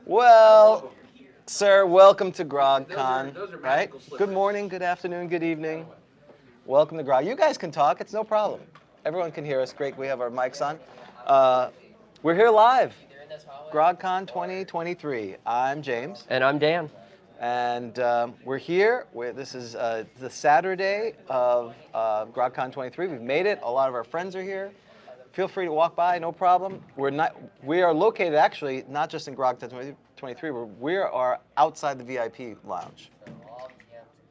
Well, sir, welcome to GROGCon, right? Good morning, good afternoon, good evening. Welcome to Grog. You guys can talk, it's no problem. Everyone can hear us. Great, we have our mics on. We're here live, GROGCon 2023. I'm James. And I'm Dan. And we're here. This is the Saturday of GROGCon 23. We've made it. A lot of our friends are here. Feel free to walk by, no problem. We are located actually not just in GROGCon 23. We are outside the VIP lounge.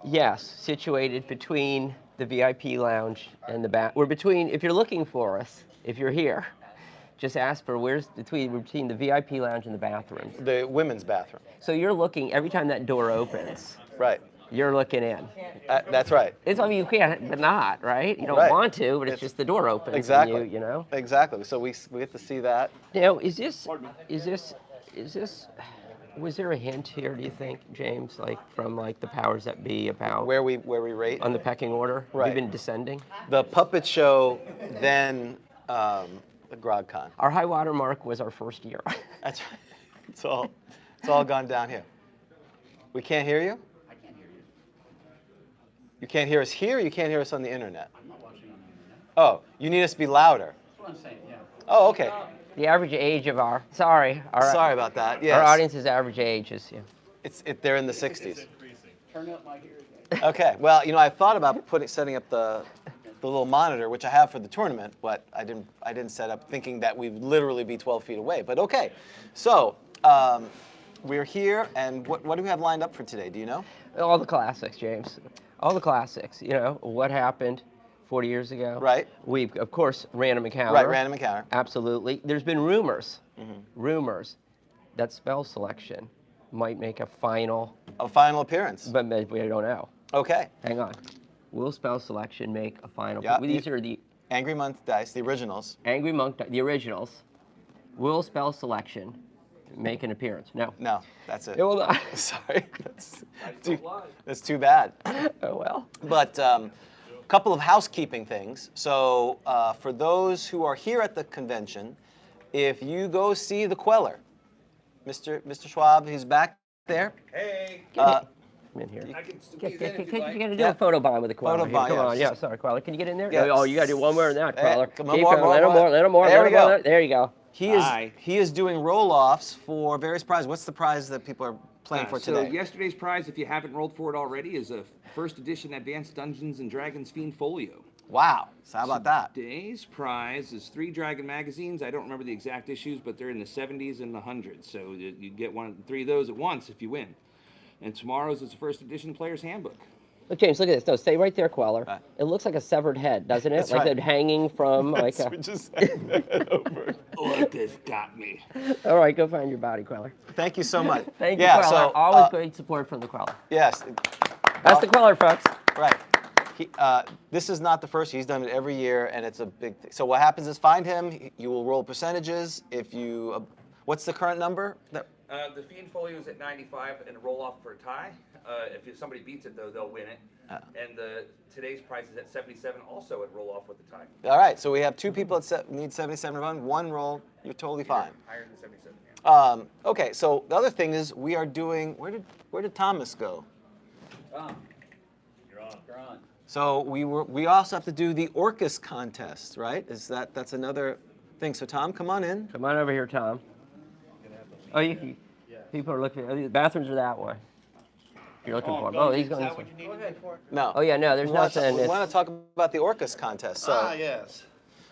Yes, situated between the VIP lounge and the bath. We're between. If you're looking for us, if you're here, just ask for where's between the VIP lounge and the bathroom. The women's bathroom. So you're looking every time that door opens. Right. You're looking in. That's right. It's I mean you can't but not, right? You don't Right. want to, but it's just the door opens. Exactly. And you know. Exactly. So we get to see that. You know, is this? Was there a hint here? Do you think, James, like from like the powers that be about Where we rate on the pecking order? Right. We've been descending. The puppet show, then the GROGCon. Our high water mark was our first year. That's right. It's all gone down here. We can't hear you? I can't hear you. You can't hear us here, you can't hear us on the internet. I'm not watching on the internet. Oh, you need us to be louder. That's what I'm saying, yeah. Oh, okay. The average age of our Sorry about that. Yes. our audience's average age is They're in the 60s. Turn up my hearing. Okay. Well, I thought about setting up the little monitor, which I have for the tournament, but I didn't set up thinking that we'd literally be 12 feet away. But okay. So we're here, and what do we have lined up for today? Do you know? all the classics, James. All the classics. You know what happened 40 years ago. Right. We of course random encounter. Right. Random encounter. Absolutely. There's been rumors that spell selection might make a final appearance. but we don't know. Okay. Hang on. Will spell selection make a final? Yeah, These are the Angry Monk dice, the originals. Angry Monk, the originals. Will spell selection make an appearance? No. No, that's it. It will not. Sorry. That's too bad. Oh well. But a couple of housekeeping things. So for those who are here at the convention, if you go see the Queller, Mr. Schwab, he's back there. Hey, Come in here. I can squeeze Get, in get, if you get, like. you gotta do a photo bomb with the Queller. Photo bomb, Come yeah. on, yeah, sorry, Queller. Can you get in there? Yeah. Oh, you gotta do one more than that, Queller. Come on, Keep more, going. more, Let him more. more, let him more. There let we him more. go. There you go. He is doing roll-offs for various prizes. What's the prize that people are playing for So today? yesterday's prize, if you haven't rolled for it already, is a first edition Advanced Dungeons and Dragons Fiend Folio. Wow. So how about that? Today's prize is 3 Dragon magazines. I don't remember the exact issues, but they're in the 70s and the 100s. So you get 3 of those at once if you win. And tomorrow's is the first edition Player's Handbook. Look, James, look at this. No, stay right there, Queller. Right. It looks like a severed head, doesn't it? That's like right. they're hanging from like a... We just over. Orcus got me. All right, go find your body, Queller. Thank you so much. Thank you, Yeah, Queller. so, Always great support from the Queller. Yes. That's the Queller, folks. Right. This is not the first. He's done it every year, and it's a big thing. So what happens is find him. You will roll percentages. If you, what's the current number? The Fiend Folio is at 95 and a roll off for a tie. If somebody beats it, though, they'll win it. And today's price is at 77, also at roll off with the tie. All right. So we have 2 people that need 77 to run. 1 roll. You're totally fine. Higher than 77. Yeah. Okay. So the other thing is we are doing. Where did Thomas go? You're on. So we also have to do the Orcus contest, right? That's another thing. So Tom, come on in. Come on over here, Tom. Oh, people are looking. The bathrooms are that way. You're looking for him. Oh, he's going this way. No. Oh, yeah, no, there's nothing. We want to talk about the Orcus contest. So, Yes.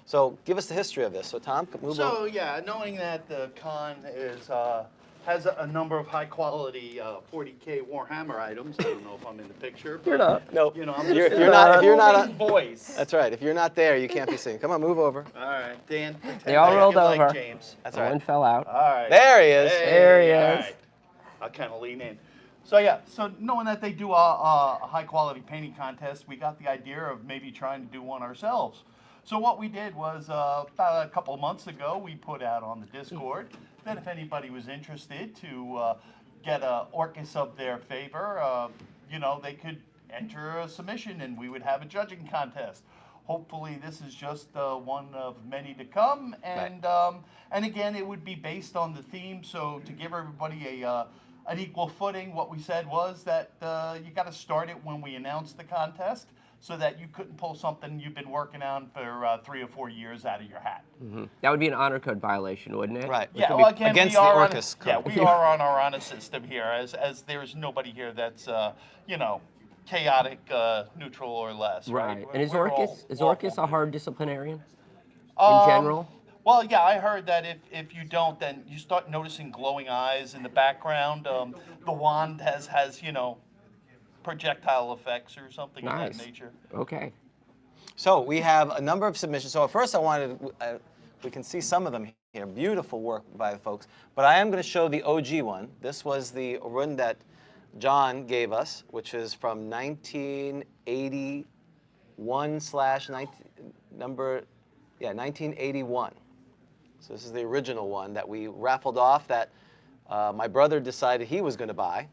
so give us the history of this. So Tom, move So over. yeah, knowing that the con has a number of high quality 40K Warhammer items. I don't know if I'm in the picture. You're but, not. No, You know, I'm you're, just you're not. If you're not, moving voice. that's right. If you're not there, you can't be seen. Come on, move over. All right, Dan. pretend They all like rolled you like over. James. That's all One right. fell out. All right. There he is. There he all is. right. I'll kind of lean in. So yeah, so knowing that they do a high quality painting contest, we got the idea of maybe trying to do one ourselves. So what we did was about a couple of months ago, we put out on the Discord that if anybody was interested to get a Orcus of their favor, you know, they could enter a submission and we would have a judging contest. hopefully this is just one of many to come. And and again, it would be based on the theme. So to give everybody an equal footing, what we said was that you got to start it when we announce the contest, so that you couldn't pull something you've been working on for 3 or 4 years out of your hat. That would be an honor code violation, wouldn't it? Right. Yeah, well, again, against we the are Orcus on, yeah, code. we are on our honor system here, as there's nobody here that's you know, chaotic, neutral or less. Right. And is We're all Orcus lawful. a hard disciplinarian in general? Well, yeah, I heard that if you don't, then you start noticing glowing eyes in the background. The wand has you know, projectile effects or something of Nice. that nature. Okay. So we have a number of submissions. So at first I wanted, we can see some of them here. Beautiful work by the folks. But I am going to show the OG one. This was the run that John gave us, which is from 1981 slash 1981. So this is the original one that we raffled off that my brother decided he was going to buy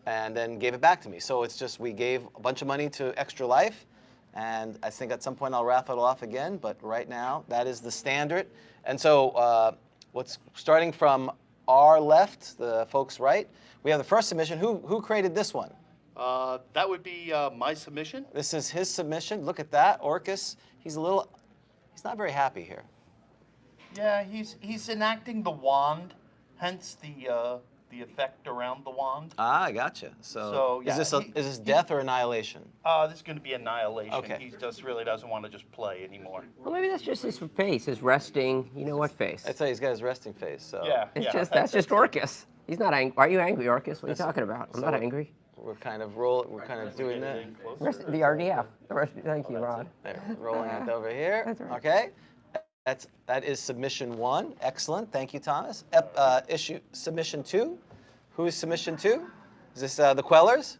and then gave it back to me. So it's just we gave a bunch of money to Extra Life, and I think at some point I'll raffle it off again, but right now that is the standard. And so what's starting from our left, the folks right, we have the first submission. Who created this one? That would be my submission. This is his submission. Look at that, Orcus. He's not very happy here. Yeah, he's enacting the wand, hence the effect around the wand. Ah, I gotcha. So, yeah, is this death or annihilation? This is going to be annihilation. Okay. He just really doesn't want to just play anymore. Well, maybe that's just his face, his resting. You know what face? I'd say he's got his resting face. So Yeah, That's just Orcus. He's not angry. Are you angry, Orcus? What are you talking about? I'm not angry. we're kind of doing that. The RDF. Thank you, Rod. There, rolling it over here. That's right. Okay. That is submission 1. Excellent. Thank you, Thomas. Submission 2. Who is submission 2? Is this the Quellers?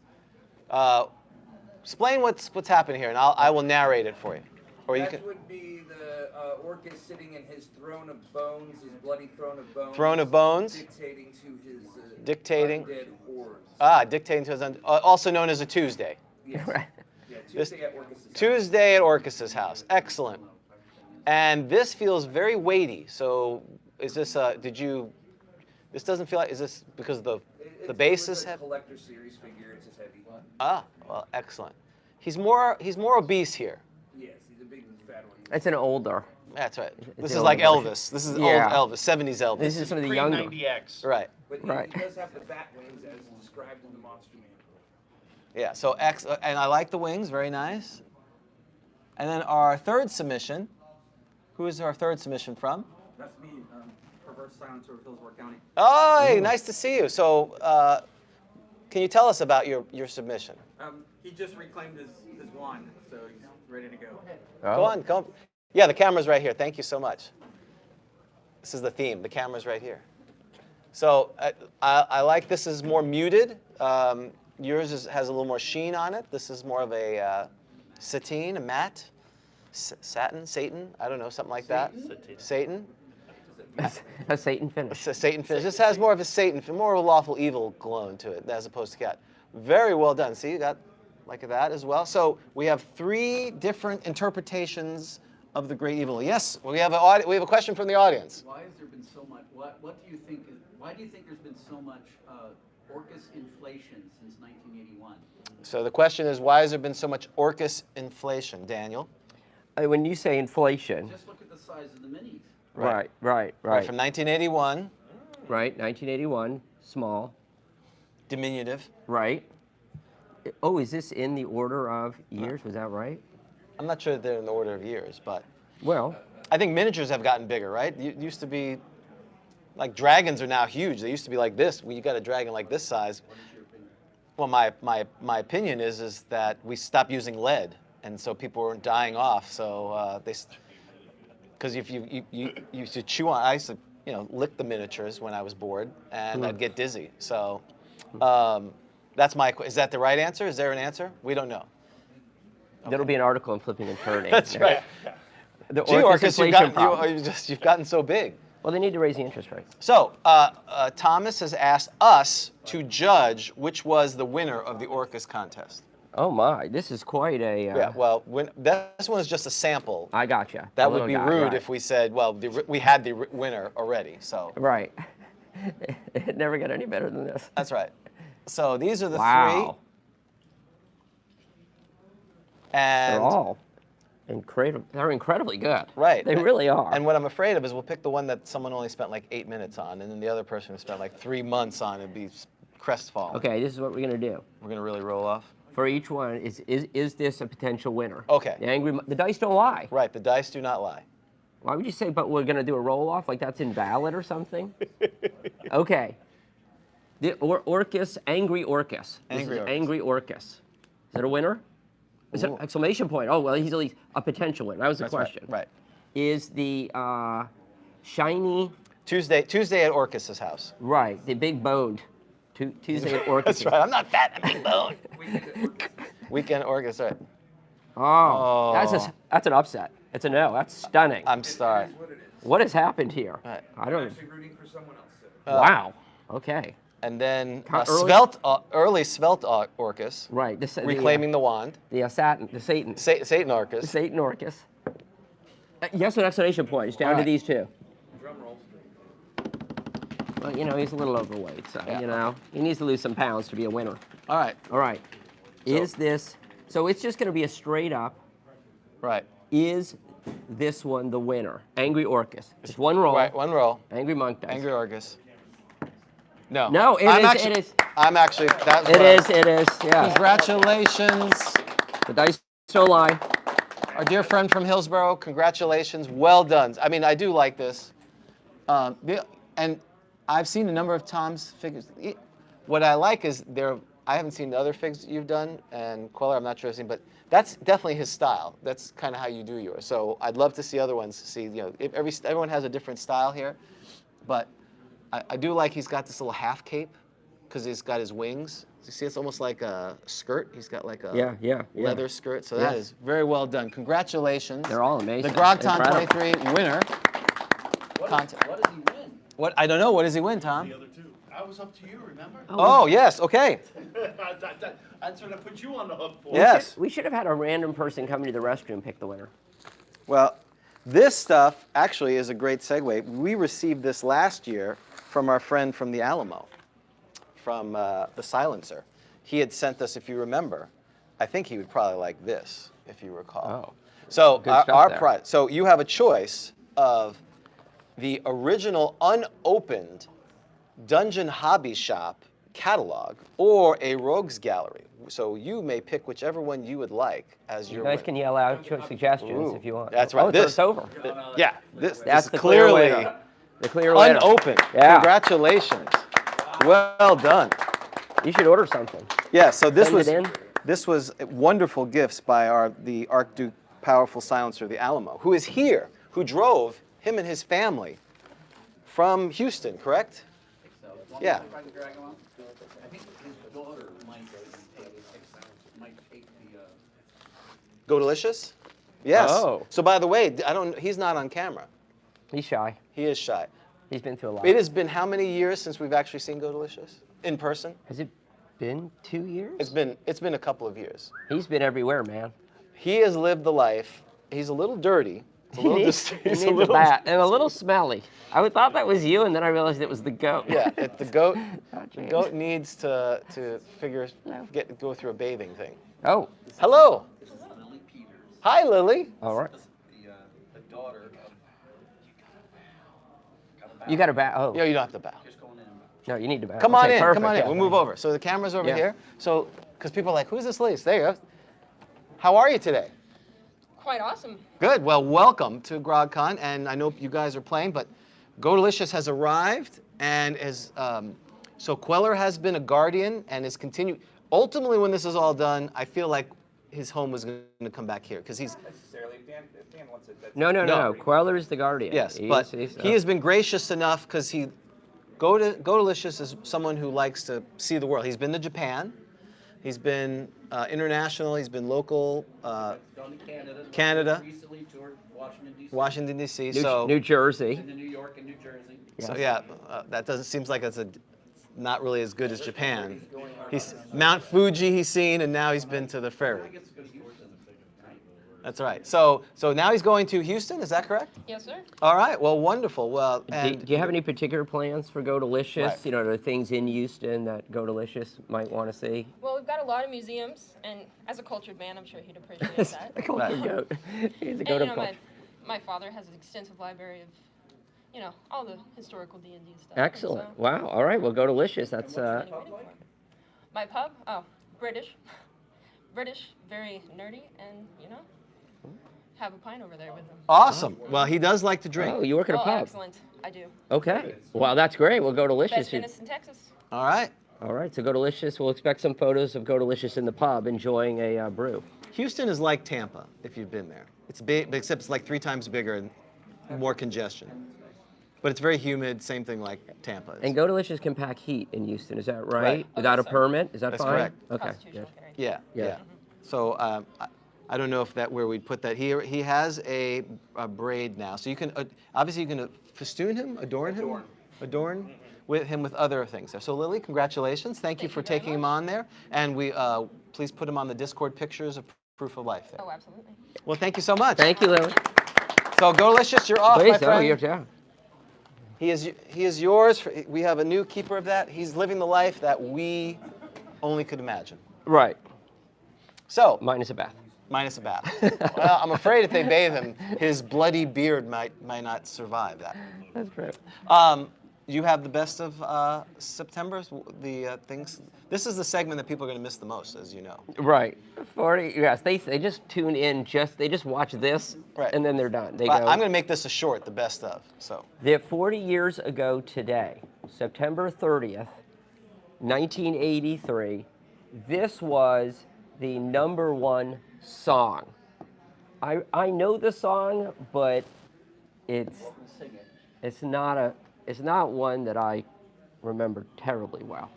Explain what's happening here, and I will narrate it for you. Or you can. That would be the Orcus sitting in his throne of bones, his bloody throne of bones. Throne of bones. Dictating to his Dictating. undead hordes. Dictating to his also known as a Tuesday. Yes. Right. Yeah, Tuesday at Orcus's house. Tuesday at Orcus's house. Excellent. And this feels very weighty. So is this this doesn't feel like, is this because the base is It's a heavy? collector series figure, it's just heavy. Ah, well, excellent. He's more obese here. Yes, he's a big fat one. It's an older. That's right. This an is like older version. Elvis. This is Yeah. old Elvis, 70s Elvis. This is some of the younger. Pre-90X. Right. But Right. he does have the bat wings as described in the Monster Man. Yeah, so and I like the wings, very nice. And then our third submission, who is our third submission from? That's me, Perverse Silencer of Hillsborough County. Oh, hey, nice to see you. So can you tell us about your submission? He just reclaimed his wand, so he's ready to go. Go on. Yeah, the camera's right here. Thank you so much. This is the theme. The camera's right here. So I like this is more muted. Yours has a little more sheen on it. This is more of a sateen, a matte, Satan, I don't know, something like that. Satan. A Satan finish. It's a Satan finish. This has more of a Satan, more of a lawful evil glow to it, as opposed to cat. Very well done. See, you got like that as well. So we have 3 different interpretations of the great evil. Yes, we have a question from the audience. Why has there been so much? What do you think? Why do you think there's been so much Orcus inflation since 1981? So the question is, why has there been so much Orcus inflation, Daniel? When you say inflation, Just look at the size of the minis. right. From 1981, Right, 1981, small, diminutive. right. Oh, is this in the order of years? Was that right? I'm not sure that they're in the order of years, but Well, I think miniatures have gotten bigger, right? It used to be, like dragons are now huge. They used to be like this. When you got a dragon like this size. Well, my opinion is that we stopped using lead, and so people were dying off. So because if you used to chew on, I used to lick the miniatures when I was bored, and I'd get dizzy. So that's is that the right answer? Is there an answer? We don't know. there'll be an article on flipping and turning. That's right. The Gee, Orcus Orcus, you've inflation problem. you've gotten so big. Well, they need to raise the interest rate. So Thomas has asked us to judge which was the winner of the Orcus contest. Oh my, this is quite a. Yeah, well, this one is just a sample. I gotcha. That A would little be guy, rude right. if we said, well, we had the winner already, so. Right. It never got any better than this. That's right. So these are the Wow. three. And They're all incredible. They're incredibly good. right. They really are. And what I'm afraid of is we'll pick the one that someone only spent like 8 minutes on, and then the other person who spent like 3 months on and be crestfallen. Okay, this is what we're gonna do. We're gonna really roll off. For each one, is this a potential winner? Okay. The dice don't lie. Right. The dice do not lie. Why would you say, but we're gonna do a roll off like that's invalid or something? Okay. The Orcus, Angry Orcus. Angry Orcus. Angry Orcus. Is it a winner? Is it Ooh. exclamation point? Oh well, he's at least a potential winner. That was the That's question. Right. Is the shiny? Tuesday at Orcus's house. Right, the big boned. Tuesday at Orcus. That's right. I'm not fat. I'm big boned. Weekend at Orcus. Right. Oh, Oh. that's an upset. It's a no. That's stunning. I'm sorry. What has happened here? Right. I don't. Actually rooting for someone else. Wow. Okay. And then Early- early svelte Orcus, Right. reclaiming the wand. the Satan, the Satan, Satan Orcus. Satan Orcus. Yes, an exclamation point. It's down to Right. these two. Drum roll. Well, you know, he's a little overweight, so Yeah. you know he needs to lose some pounds to be a winner. All right. All right. Is this? So it's just going to be a straight up. Right. Is this one the winner? Angry Orcus. It's one roll. Right. One roll. Angry monk dice. Angry Orcus. No. No, it I'm is, Actually, it is. I'm actually. That's It is. It is. Yeah. Congratulations, The dice don't lie. our dear friend from Hillsborough. Congratulations. Well done. I mean, I do like this. And I've seen a number of Tom's figures. What I like is I haven't seen the other figs you've done, and Queller, I'm not sure I've seen, but that's definitely his style. That's kind of how you do yours. So I'd love to see other ones. See, everyone has a different style here, but I do like he's got this little half cape because he's got his wings. You see, it's almost like a skirt. He's got like a Yeah. leather skirt. So that is very well done. Congratulations. They're all amazing. The GROGTALK Incredible. 23 winner. What does he win? What? I don't know. What does he win, Tom? The other two. I was up to you, remember? Oh, yes. Okay. That's what I put you on the hook for. Yes. We should have had a random person come into the restroom pick the winner. Well, this stuff actually is a great segue. We received this last year from our friend from the Alamo, from the Silencer. He had sent us, if you remember, I think he would probably like this, if you recall. Oh. So Good stuff our there. prize. So you have a choice of the original unopened Dungeon Hobby Shop catalog or a Rogues Gallery. So you may pick whichever one you would like as your You guys winner. can yell out your suggestions Ooh, if you want. that's right. Oh, This- it's over. Yeah, this That's is the clear clearly winner. The clear winner. unopened. Yeah. Congratulations. Well done. You should order something. Yeah, so this Send it was in. wonderful gifts by the Archduke Powerful Silencer, the Alamo, who is here, who drove him and his family from Houston, correct? Yeah. I think his daughter might take the. Go Delicious? Yes. Oh. So by the way, he's not on camera. He's shy. He is shy. He's been through a lot. It has been how many years since we've actually seen Go Delicious in person? Has it been 2 years? It's been a couple of years. He's been everywhere, man. He has lived the life. He's a little dirty. It's a little He dis- needs he's a bat and a little smelly. I thought that was you, and then I realized it was the goat. Yeah, the goat. Oh, The geez. goat needs to go through a bathing thing. Oh, Hello. This is Lily Peters, Hi, Lily. all right. the daughter of. You got a bat. Oh, Yo, you don't have to bow. Just going in. no, you need to bat. Come on Okay, in. Come perfect, on in. yeah. We'll move over. So the camera's over Yeah. here. So, because people are like, who's this lady? There you go. How are you today? Quite awesome. Good. Well, welcome to GROGCon, and I know you guys are playing, but Go Delicious has arrived, and so Queller has been a guardian and is continued. Ultimately, when this is all done, I feel like his home was going to come back here because he's Necessarily, if Dan wants it. That's No. No. Queller is the guardian. yes, He's- but he's- he has been gracious enough because Go Delicious is someone who likes to see the world. He's been to Japan, he's been international, he's been local. Gone to Canada. Canada. Recently toured Washington, D.C. Washington D.C. New, so New Jersey. And New York and New Jersey. So yeah, that doesn't seems like it's a not really as good as Japan. He's Mount Fuji he's seen, and now he's been to the ferry. That's right. So now he's going to Houston. Is that correct? Yes, sir. All right. Well, wonderful. Well, Do and you have any particular plans for Go-Delicious? Right. You know, are there things in Houston that Go-Delicious might want to see? Well, we've got a lot of museums, and as a cultured man, I'm sure he'd appreciate that. A cultured goat. He's a And, goat you of know, culture. my father has an extensive library of, you know, all the historical D&D stuff. Excellent. So, Wow. All right. Well, Go-Delicious. That's what are you waiting for? My pub? Oh, British. British, very nerdy, and, you know, have a pint over there with him. awesome. Well, he does like to drink. Oh, you work at a Oh, pub. excellent. I do. Okay. Well, that's great. We'll Go-Delicious. Best Guinness in Texas. All right. All right. So Go-Delicious. We'll expect some photos of Go-Delicious in the pub enjoying a brew. Houston is like Tampa, if you've been there. It's big, except it's like 3 times bigger and more congestion. But it's very humid, same thing like Tampa is. And Go-Delicious can pack heat in Houston. Is that right? Right. Without a yes, sir. permit? Is that That's fine? correct. Okay. Constitutional Good. carry. Yeah, Yeah. yeah. So I don't know if that where we'd put that. He has a braid now, so you can obviously you can festoon him, adorn with him with other things. So Lily, congratulations! Thank you for you very taking him on there, and we please put him on the Discord pictures of proof of life there. Oh, absolutely. Well, thank you so much. Thank you, Lily. So Go-Delicious, you're off, my Please. Oh, friend. yeah. He is yours. We have a new keeper of that. He's living the life that we only could imagine. Right. So, Minus a bath. minus a bath. Well, I'm afraid if they bathe him, his bloody beard might not survive that. That's great. You have the best of September, the things. This is the segment that people are going to miss the most, as you know. Right. 40. Yes. They just tune in. They just watch this, Right. and then they're done. They But go. I'm going to make this a short, the best of. So. That 40 years ago today, September 30th, 1983, this was the #1 song. I know the song, but it's not one that I remember terribly well.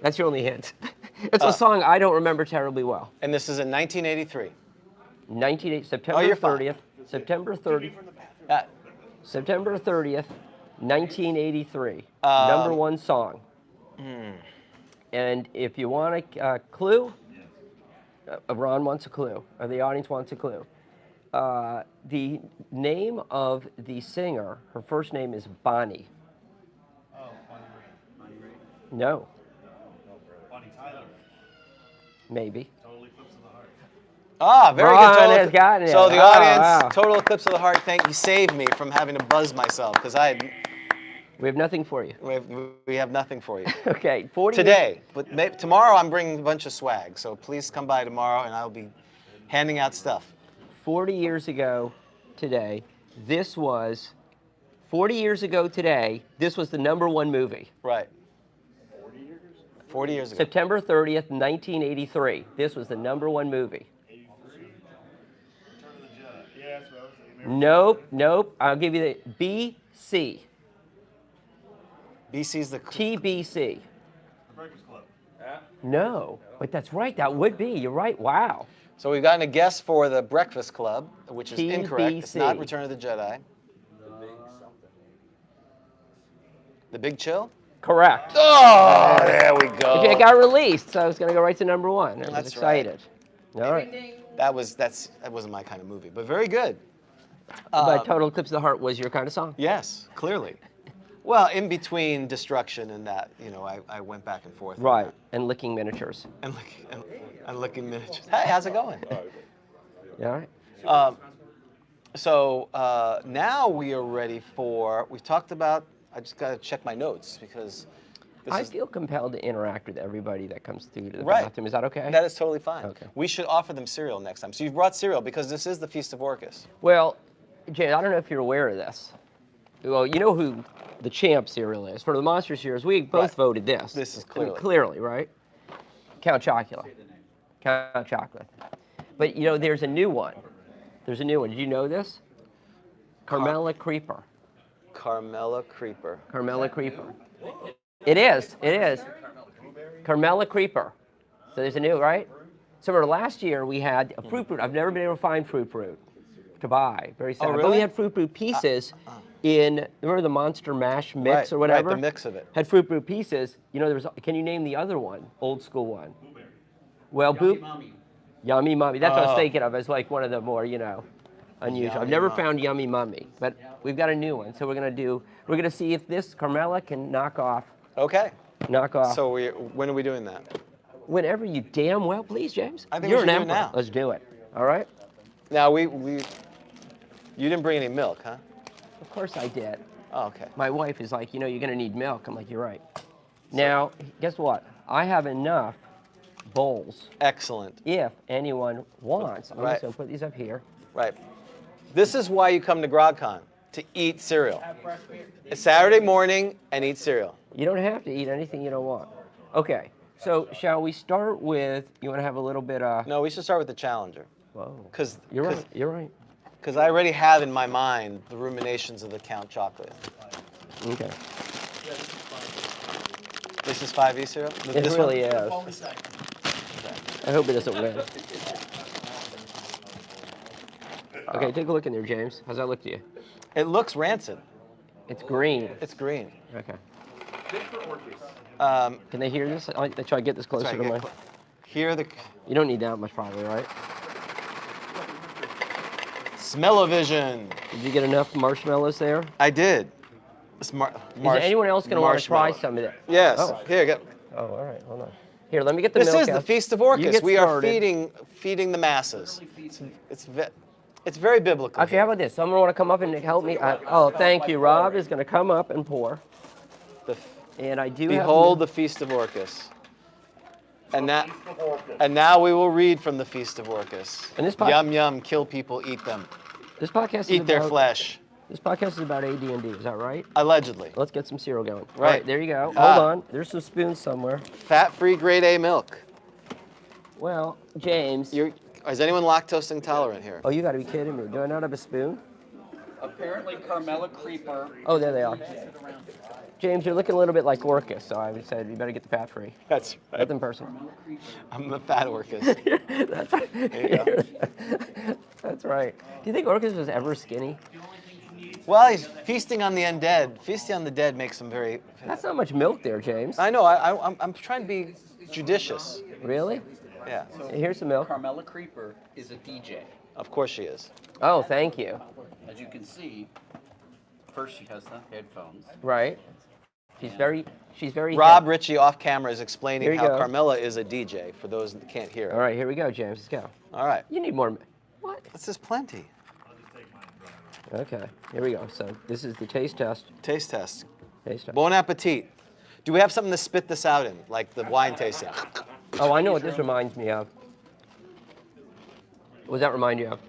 That's your only hint. It's a song I don't remember terribly well. And this is in 1983. September you're fine. 30th. September 30th. Uh, September 30th, 1983. #1 song. And if you want a clue, Ron wants a clue, or the audience wants a clue. The name of the singer, her first name is Bonnie. Oh, Bonnie Raitt. No, Bonnie Tyler. maybe. Total Eclipse of the Heart. Ah, very Ron good. has gotten it. So the Oh, audience, wow. total eclipse of the heart. Thank you. Saved me from having to buzz myself because We have nothing for you. we have nothing for you Okay, 40 today. But tomorrow I'm bringing a bunch of swag. So please come by tomorrow and I'll be handing out stuff. 40 years ago today, this was 40 years ago today, this was the #1 movie. Right. 40 years ago. September 30th, 1983. This was the #1 movie. Return of the Jedi. Yeah, that's what I was thinking. Nope. I'll give you the BC. BC's the TBC. The Breakfast Club. No, but that's right. That would be. You're right. Wow. So we've gotten a guess for the Breakfast Club, which is incorrect. It's not TBC. Return of the Jedi. The Big Chill? Correct. Oh, there we go. It got released, so I was going to go right to #1. I was That's right. excited. All right. That wasn't my kind of movie, but very good. But Total Eclipse of the Heart was your kind of song. Yes, clearly. Well, in between Destruction and that, I went back and forth. on Right. that. And licking miniatures. And looking miniatures. Hey, how's it going? All right. So now we are ready for. We talked about. I just got to check my notes because. I feel compelled to interact with everybody that comes through to the Right. bathroom. Is that okay? That is totally fine. Okay. We should offer them cereal next time. So you've brought cereal because this is the Feast of Orcus. Well, Jay, I don't know if you're aware of this. Well, you know who the champ cereal is. For the Monster Series, we both Right. voted this. This is I mean, clearly. clearly, right? Count Chocula. Count Chocolate. But, there's a new one. There's a new one. Did you know this? Carmela Creeper. Carmela Creeper. Carmela Creeper. It is. Carmela Creeper. So there's a new, right? So remember last year we had a fruit brute. I've never been able to find fruit brute to buy. Very sad. But really? we had fruit brute pieces remember the Monster Mash mix Right, or whatever? Right, the mix of it. Had Fruit Brute pieces. You know, there was. Can you name the other one? Old school one. Well, Yummy Mommy. Yummy Mummy. That's what I was Oh. thinking of as like one of the more, unusual. I've Yummy never Mummy. found Yummy Mummy, but we've got a new one. So we're gonna see if this Carmela can knock off. Okay. So So when are we doing that? whenever you damn well please, James. I think You're we should an do it emperor. now. Let's do it. All right. Now you didn't bring any milk, huh? Of course I did. Oh, okay. My wife is like, you're gonna need milk. I'm like, you're right. Now, guess what? I have enough bowls. Excellent. If anyone wants, I'm Right. just gonna put these up here. Right. This is why you come to GROGCon, to eat cereal. It's Saturday morning and eat cereal. You don't have to eat anything you don't want. Okay. So shall we start with? You want to have a little bit of? No, we should start with the challenger. Whoa. Because You're right. You're right. I already have in my mind the ruminations of the Count chocolate. Okay. This is 5E cereal? It This really one? is. I hope it doesn't win. Okay, take a look in there, James. How's that look to you? It looks rancid. It's green. It's green. Okay. Good for Orcus. Can they hear this? I'll try to get this closer Sorry, to my. Here the You don't need that much, probably, right? smell-o-vision. Did you get enough marshmallows there? I did. Is anyone else going to want to try marshmallow. some of that? Yes. Oh. Here, get. Oh, all right. Hold on. Here, let me get the This milk is the out. Feast of You Orcus. get We are started. feeding the masses. It's very biblical. Actually, how about this? Someone want to come up and help me? Oh, thank you. Rob is going to come up and pour. The, And I do behold have the Feast of Orcus. And now we will read from the Feast of Orcus. And this Yum yum, kill people, eat them, this podcast is eat their about, flesh. This podcast is about AD&D. Is that right? Allegedly. Let's get some cereal going. All Right. there you go. Ah. Hold on. There's some spoons somewhere. Fat-free grade A milk. Well, James. Is anyone lactose intolerant here? Oh, you got to be kidding me. Do I not have a spoon? Apparently Carmela Creeper. Oh, there they are. James, you're looking a little bit like Orcus, so I said you better get the fat free. That's Get them person. I'm the fat Orcus. That's right. There you That's right. Do you think Orcus was ever skinny? Well, he's feasting on the undead. Feasting on the dead makes him very. That's not much milk there, James. I know. I'm trying to be judicious. Really? Yeah. Here's some milk. Carmela Creeper is a DJ. Of course she is. Oh, thank you. As you can see, first she has the headphones. Right. She's very Rob hip. Ritchie off camera is Here explaining you how go. Carmela is a DJ for those that can't hear. All right, here we go, James. Let's go. All right. You need more. What? This is plenty. Okay, here we go. So this is the taste test. Taste test. Taste test. Bon appetit. Do we have something to spit this out in, like the wine tasting? Oh, I know what this reminds me of. What does that remind you of?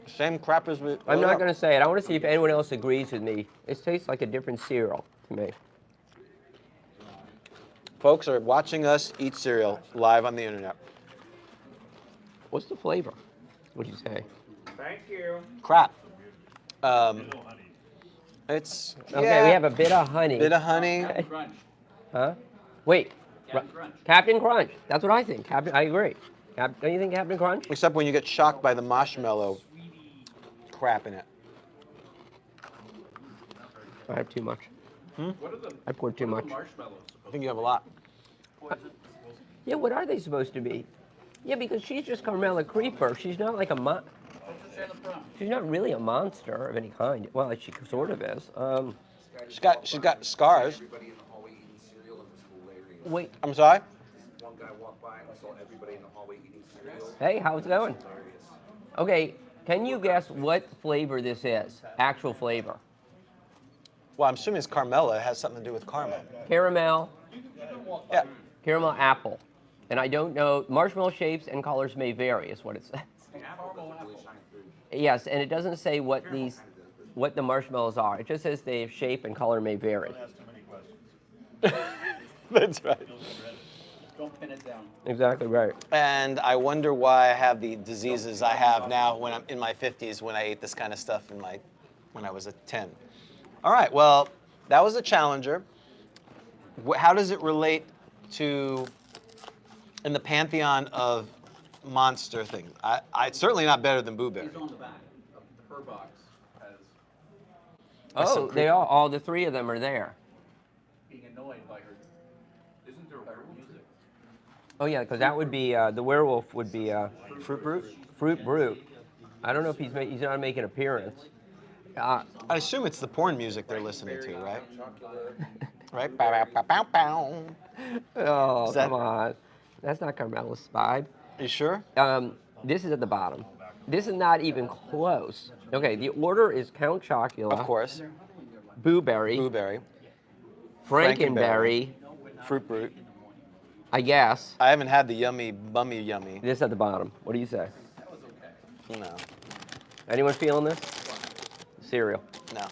Same crap as we. I'm not going to say it. I want to see if anyone else agrees with me. It tastes like a different cereal to me. Folks are watching us eat cereal live on the internet. What's the flavor? What'd you say? Thank you. Crap. It's Okay, we have a bit of honey. bit of honey. Crunch. Huh? Wait. Captain Crunch. Captain Crunch. That's what I think. I agree. Don't you think Captain Crunch? Except when you get shocked by the marshmallow crap in it. I have too much. What are the I poured too much. marshmallows? I think you have a lot. Yeah, what are they supposed to be? Yeah, because she's just Carmela Creeper. She's not like a she's not really a monster of any kind. Well, she sort of is. She's got scars. Everybody in the hallway eating cereal, and it was hilarious. Wait. I'm sorry. One guy walked by and saw everybody in the hallway eating cereal. Hey, how's it going? Okay, can you guess what flavor this is? Actual flavor. Well, I'm assuming it's Carmela. It has something to do with caramel. Caramel, Yeah. caramel apple. And I don't know, marshmallow shapes and colors may vary is what it says. Yes, and it doesn't say what the marshmallows are. It just says their shape and color may vary. That's right. Don't pin it down. Exactly right. And I wonder why I have the diseases I have now when I'm in my 50s when I ate this kind of stuff when I was a 10. All right, well, that was a challenger. How does it relate to in the pantheon of monster things? It's certainly not better than Boo Berry. She's on the back of her box has Oh, they are. All the three of them are there. Being annoyed by her. Isn't there music? Oh yeah, because that would be the werewolf would be Fruit Brute? Fruit Brute. I don't know if he's not making an appearance. I assume it's the porn music they're listening to, right? Chocolate. Right? Bow, bow, bow, bow. Oh, Is that- come on. That's not Carmela's vibe. You sure? This is at the bottom. This is not even close. Okay, the order is Count Chocula, Of course. Blueberry, Blueberry, Frankenberry, Fruit Brute. I guess. I haven't had the yummy, bummy yummy. This at the bottom. What do you say? No. Anyone feeling this? Cereal. No.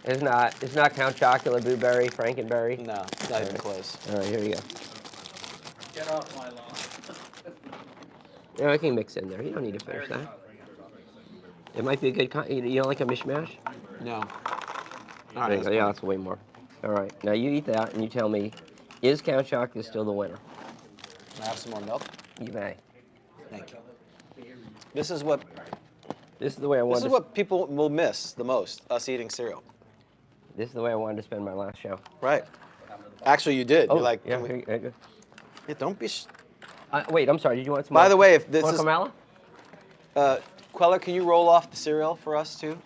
It's not. It's not Count Chocula, Blueberry, Frankenberry. No. Not even close. All right, here you go. Get off my lawn. Yeah, I can mix in there. You don't need to finish that. It might be a good. You don't like a mishmash? No. All There right. you go. Yeah, that's way more. All right. Now you eat that and you tell me, is Count Chocula still the winner? Can I have some more milk? You may. Thank you. This is what This is the way I this wanted. is what people will miss the most, us eating cereal. This is the way I wanted to spend my last show. Right. Actually, you did. Oh, You're like, yeah. can we- Here you go. yeah, don't be. Wait, I'm sorry. Did you want some? By more? the way, if this Want is Carmela? Queller, can you roll off the cereal for us too?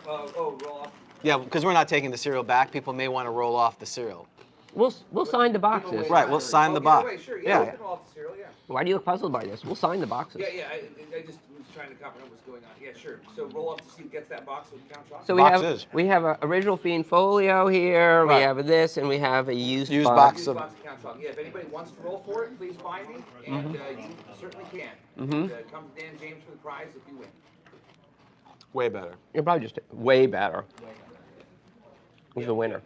Roll off. Yeah, because we're not taking the cereal back. People may want to roll off the cereal. We'll sign the boxes. Right, we'll sign the box. Wait, sure, Yeah. we can roll off the cereal, yeah. Why do you look puzzled by this? We'll sign the boxes. Yeah, I just was trying to comprehend what's going on. Yeah, sure. So roll off to see who gets that box with Count Chocula. So Boxes. we have an original Fiend Folio here. Right. We have this, and we have a used Used box. box. Use box of Count Chocula. Yeah, if anybody wants to roll for it, please find me, and you certainly can. Mhm. Come to Dan James for the prize if you win. Way better. You're probably just way better. Who's the winner?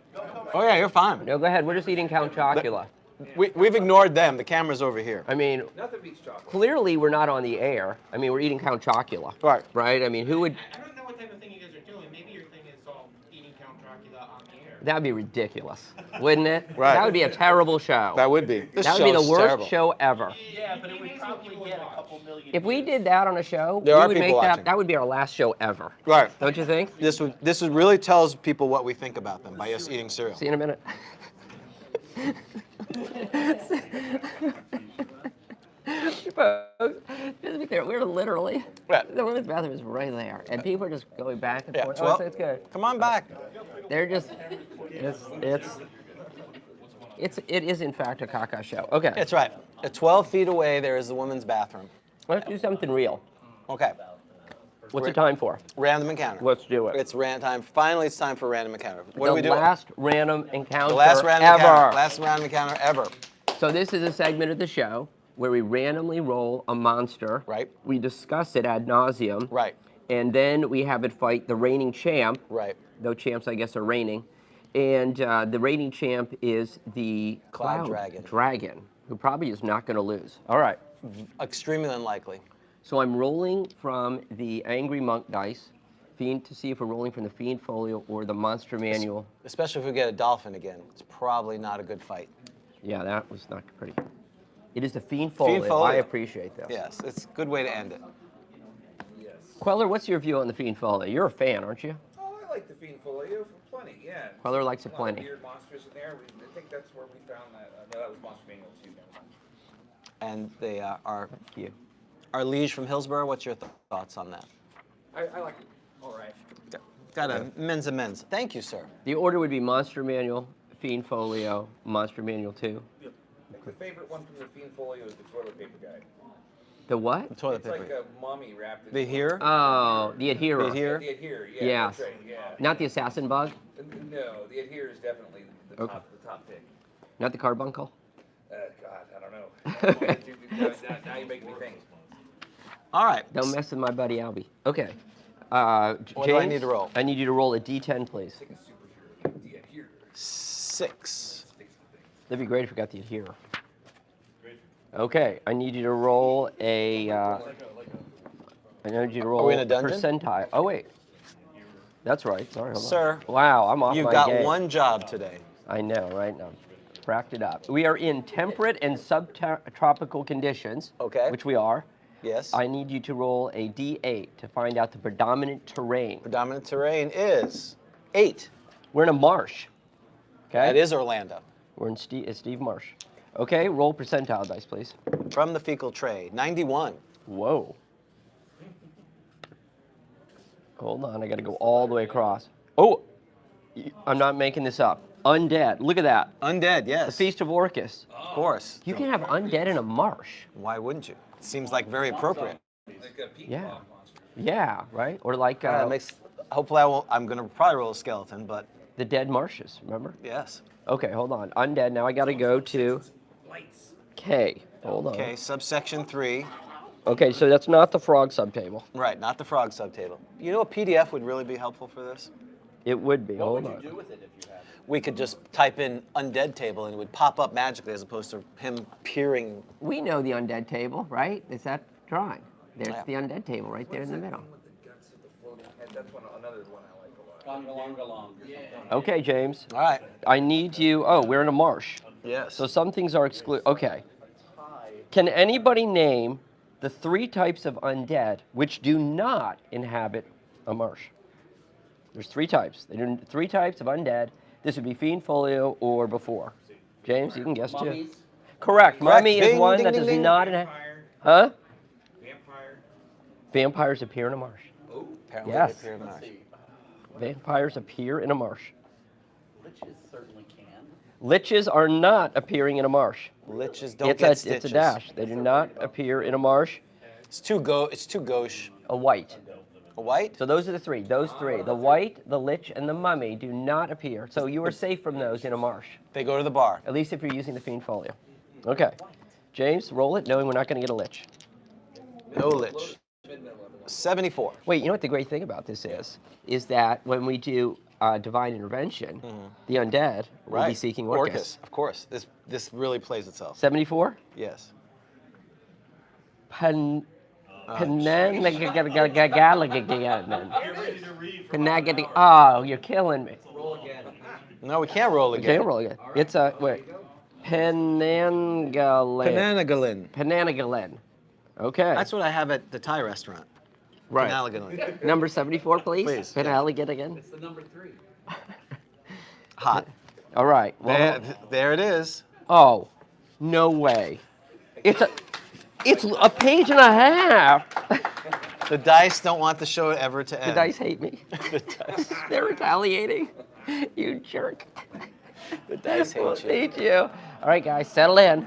Oh yeah, you're fine. No, go ahead. We're just eating Count Chocula. We've ignored them. The camera's over here. I mean, Nothing beats chocolate. clearly we're not on the air. I mean, we're eating Count Chocula. Right. Right? I mean, who would? I don't know what type of thing you guys are doing. Maybe your thing is all eating Count Dracula on the air. That'd be ridiculous, wouldn't it? Right. That would be a terrible show. That would be. This That would be the show's worst terrible. show ever. Yeah, but it would probably get a couple million. If we did that on a show, There we are would people make watching. that would be our last show ever. Right. Don't you think? This would really tells people what we think about them by us eating cereal. See you in a minute. Folks, just to be clear, we're literally, Right. the women's bathroom is right there, and people are just going back and Yeah, forth. well- Oh, it's good. Come on back. They're just, it is in fact a caca show. Okay, It's right. At 12 feet away, there is the women's bathroom. let's do something real. Okay. What's the time for? Random encounter. Let's do it. It's random time. Finally, it's time for random encounter. What do we The do? last random encounter The last random ever. encounter. Last random encounter ever. So this is a segment of the show where we randomly roll a monster. Right. We discuss it ad nauseum. Right. And then we have it fight the reigning champ. Right. Though champs, I guess, are reigning. And the reigning champ is the Cloud Dragon. who probably is not going to lose. All right. Extremely unlikely. So I'm rolling from the Angry Monk dice, Fiend, to see if we're rolling from the Fiend Folio or the Monster Manual. Especially if we get a dolphin again. It's probably not a good fight. Yeah, that was not pretty. It is the Fiend Folio. Folio. I appreciate this. Yes, it's a good way to end it. Yes. Queller, what's your view on the Fiend Folio? You're a fan, aren't you? Oh, I like the Fiend Folio for plenty, yeah. Queller likes it A lot of plenty. weird monsters in there. I think that's where we found that. No, that was Monster Manual too. And they are Thank you. our liege from Hillsborough. What's your thoughts on that? I like it. All right. Got a men's and men's. Thank you, sir. The order would be Monster Manual, Fiend Folio, Monster Manual 2. I think the favorite one from the Fiend Folio is the toilet paper guy. The what? The toilet It's paper. like a mummy wrapped in The here? Oh, the Adherer. The Adherer? The Adhere, yeah. Yes. That's right, yeah. Not the Assassin Bug? No, the Adhere is definitely the Okay. top pick. Not the Carbuncle? God, I don't know. Now you're making me think. All right. Don't mess with my buddy Albie. Okay. What do I James, need to roll? I need you to roll a D10, please. Take a superhero. The Adhere. 6. That'd be great if we got the Adherer. Okay, I need you to roll a. I need you to roll we in a dungeon? percentile. Oh wait, that's right. Sorry, hold on. Sir, Wow, I'm off You've my got game. one job today. I know, right now. Cracked it up. We are in temperate and subtropical conditions. Okay. Which we are. Yes. I need you to roll a D8 to find out the predominant terrain. Predominant terrain is 8. We're in a marsh. Okay. That is Orlando. We're in Steve Marsh. Okay, roll percentile dice, please. From the fecal tray, 91. Whoa. Hold on, I got to go all the way across. Oh, I'm not making this up. Undead. Look at that. Undead, yes. The Feast of Orcus. Of course. You can have undead in a marsh. Why wouldn't you? It seems like very appropriate. Yeah. Yeah, right? Or like Hopefully I'm going to probably roll a skeleton, but the dead marshes, remember? yes. Okay, hold on. Undead. Now I got to go to K. Hold on. Okay, subsection 3. Okay, so that's not the frog subtable. Right, not the frog subtable. You know a PDF would really be helpful for this? It would be. Hold on. What would you do with it if you had it? We could just type in undead table and it would pop up magically as opposed to him peering. We know the undead table, right? It's that drawing. There's Yeah. the undead table right there in the middle. With the guts of the floating head, that's another one I like a lot. Gongalongalong. Okay, James. All right. I need you. Oh, we're in a marsh. Yes. So some things are excluded. Okay. Can anybody name the 3 types of undead which do not inhabit a marsh? There's 3 types. There are 3 types of undead. This would be fiend, folio, or before. James, you can guess too. Mummies? Correct. Mummy is Ding, one ding, that ding, does ding. not inhabit. Vampire. Huh? Vampire. Vampires appear in a marsh. Apparently Yes. they appear in March. Vampires appear in a marsh. Liches certainly can. Liches are not appearing in a marsh. Liches don't It's get a stitches. dash. They do not appear in a marsh. It's too gauche. A white. A white? So those are the 3. Those 3. The white, the lich, and the mummy do not appear. So you are safe from those in a marsh. They go to the bar. At least if you're using the fiend folio. Okay. James, roll it, knowing we're not going to get a lich. No lich. 74. Wait, you know what the great thing about this is that when we do divine intervention, the undead will be seeking Orcus. Of course. This really plays itself. 74? Yes. Oh, you're killing me. No, we can't roll Okay, again. roll again. It's a, wait. Penangalin. Penanagalin. Okay. That's what I have at the Thai restaurant. right. Penanagalin. Number 74, please. Please, Penangalin again. It's the number 3. All Hot. right. Well, There it is. oh, no way. It's a page and a half. The dice don't want the show ever to end. The dice hate me. The dice. They're retaliating. You jerk. The dice hate you. Hate you. All right, guys, settle in.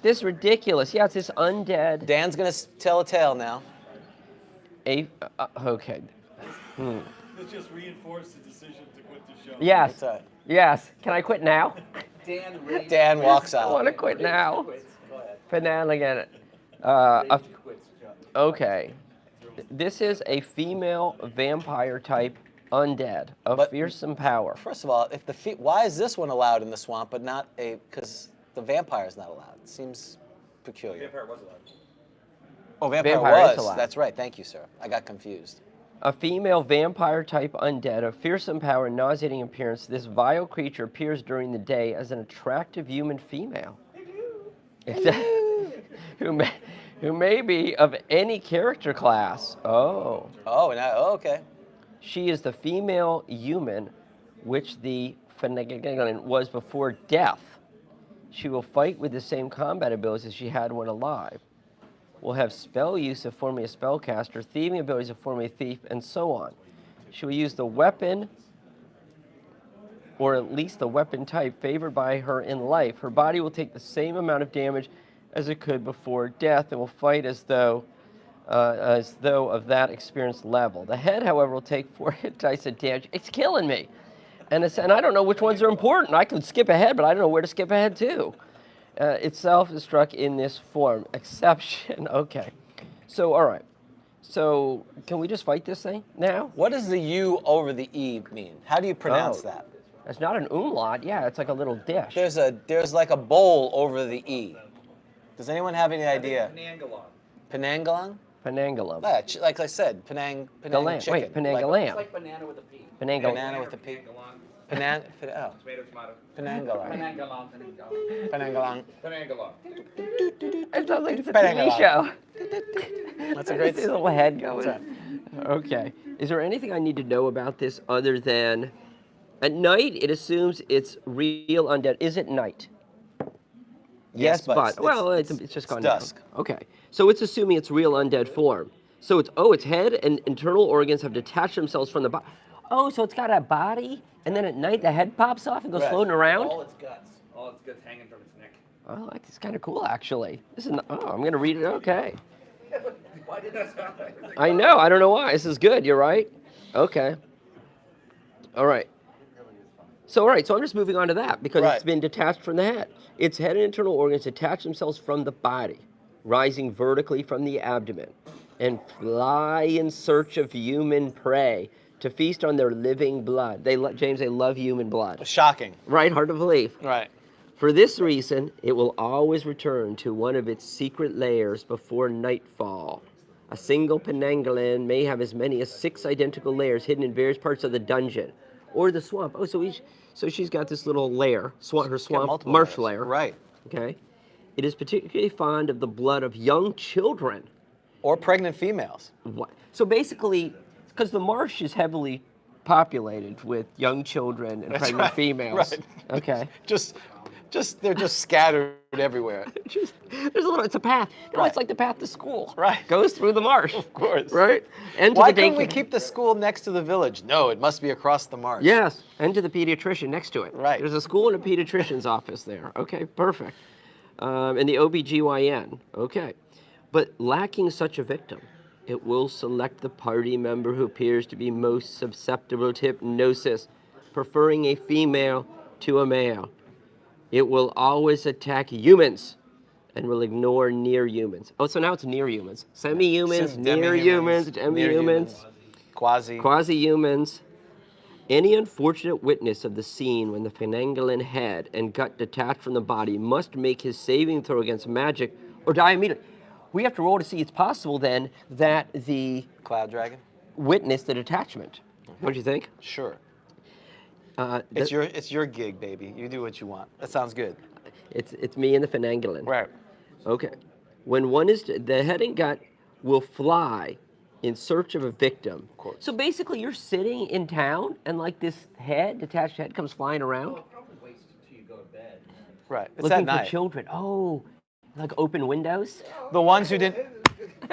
This is ridiculous. Yeah, it's this undead. Dan's gonna tell a tale now. Okay. This just reinforced the decision to quit the show. Yes. That's all right. Yes. Can I quit now? Dan walks I want out. to quit now. Go ahead. Penangalin. Okay. This is a female vampire type undead of But- fearsome power. First of all, why is this one allowed in the swamp, but not because the vampire's not allowed? It seems peculiar. Vampire was allowed. Oh, vampire Vampire is was. allowed. That's right. Thank you, sir. I got confused. A female vampire type undead of fearsome power and nauseating appearance, this vile creature appears during the day as an attractive human female. Who may be of any character class. Oh. Oh, okay. She is the female human which the Fenagagaglan was before death. She will fight with the same combat abilities as she had when alive. Will have spell use of formerly a spellcaster, thieving abilities of formerly a thief, and so on. She will use the weapon, or at least the weapon type favored by her in life. Her body will take the same amount of damage as it could before death, and will fight as though of that experienced level. The head, however, will take 4 hit dice of damage. It's killing me. And I don't know which ones are important. I could skip ahead, but I don't know where to skip ahead to. Itself is struck in this form. Exception. Okay. So, all right. So, can we just fight this thing now? What does the U over the E mean? How do you pronounce that? It's not an umlaut. Yeah, it's like a little dish. There's like a bowl over the E. Does anyone have any idea? Penangalon. Penangalang? Penangalum. Yeah, like I said, Penang Galan. chicken. Wait, Penangalam. It's like banana with a P. Penangalam. Banana with a P. Penangalon. Oh, Tomato, tomato. Penangalang. Penangalong. Penangalang. Penangalon. It sounds like it's a TV Penangalam. show. That's a great See the little head going. That's Okay. Is there anything I need to know about this other than at night it assumes it's real undead? Is it night? Yes, but well, it's just gone dusk. down. Okay. So it's assuming it's real undead form. So its head and internal organs have detached themselves from the body. Oh, so it's got a body, and then at night the head pops off and goes Right. floating around. All its guts hanging from its neck. Oh, it's kind of cool actually. This is I'm gonna read it. Okay. Why did that sound like? I know. I don't know why. This is good. You're right. Okay. All right. So all right. So I'm just moving on to that because Right. it's been detached from the head. Its head and internal organs detach themselves from the body, rising vertically from the abdomen, and fly in search of human prey to feast on their living blood. James, they love human blood. Shocking. Right? Hard to believe. Right. For this reason, it will always return to one of its secret lairs before nightfall. A single Penanggalan may have as many as 6 identical lairs hidden in various parts of the dungeon or the swamp. Oh, so she's got this little lair, her swamp multiple marsh layers. lair. Right. Okay. It is particularly fond of the blood of young children. Or pregnant females. What? So basically, because the marsh is heavily populated with young children and pregnant right, females. right. Okay. They're just scattered everywhere. It's a path. No, Right. It's like the path to school. Right. Goes through the marsh. Of course. Right? And to Why the couldn't we daycare. keep the school next to the village? No, it must be across the marsh. Yes, and to the pediatrician next to it. Right. There's a school and a pediatrician's office there. Okay, perfect. And the OBGYN. Okay. But lacking such a victim, it will select the party member who appears to be most susceptible to hypnosis, preferring a female to a male. It will always attack humans and will ignore near humans. Oh, so now it's near humans. Semi-humans, near Demi-humans, humans, near demi-humans, Quasi. quasi-humans. Any unfortunate witness of the scene when the Penanggalan head and gut detach from the body must make his saving throw against magic or die immediately. We have to roll to see it's possible then that the Cloud dragon? witnessed the detachment. What do you think? Sure. Uh, It's your gig, baby. You do what you want. That sounds good. It's me and the Penanggalan. Right. Okay. When one is the head and gut will fly in search of a victim. Of course. So basically, you're sitting in town, and like this detached head, comes flying around, Probably waits until you go to bed. Right. It's looking at for night. children. Oh, like open windows. The ones who didn't.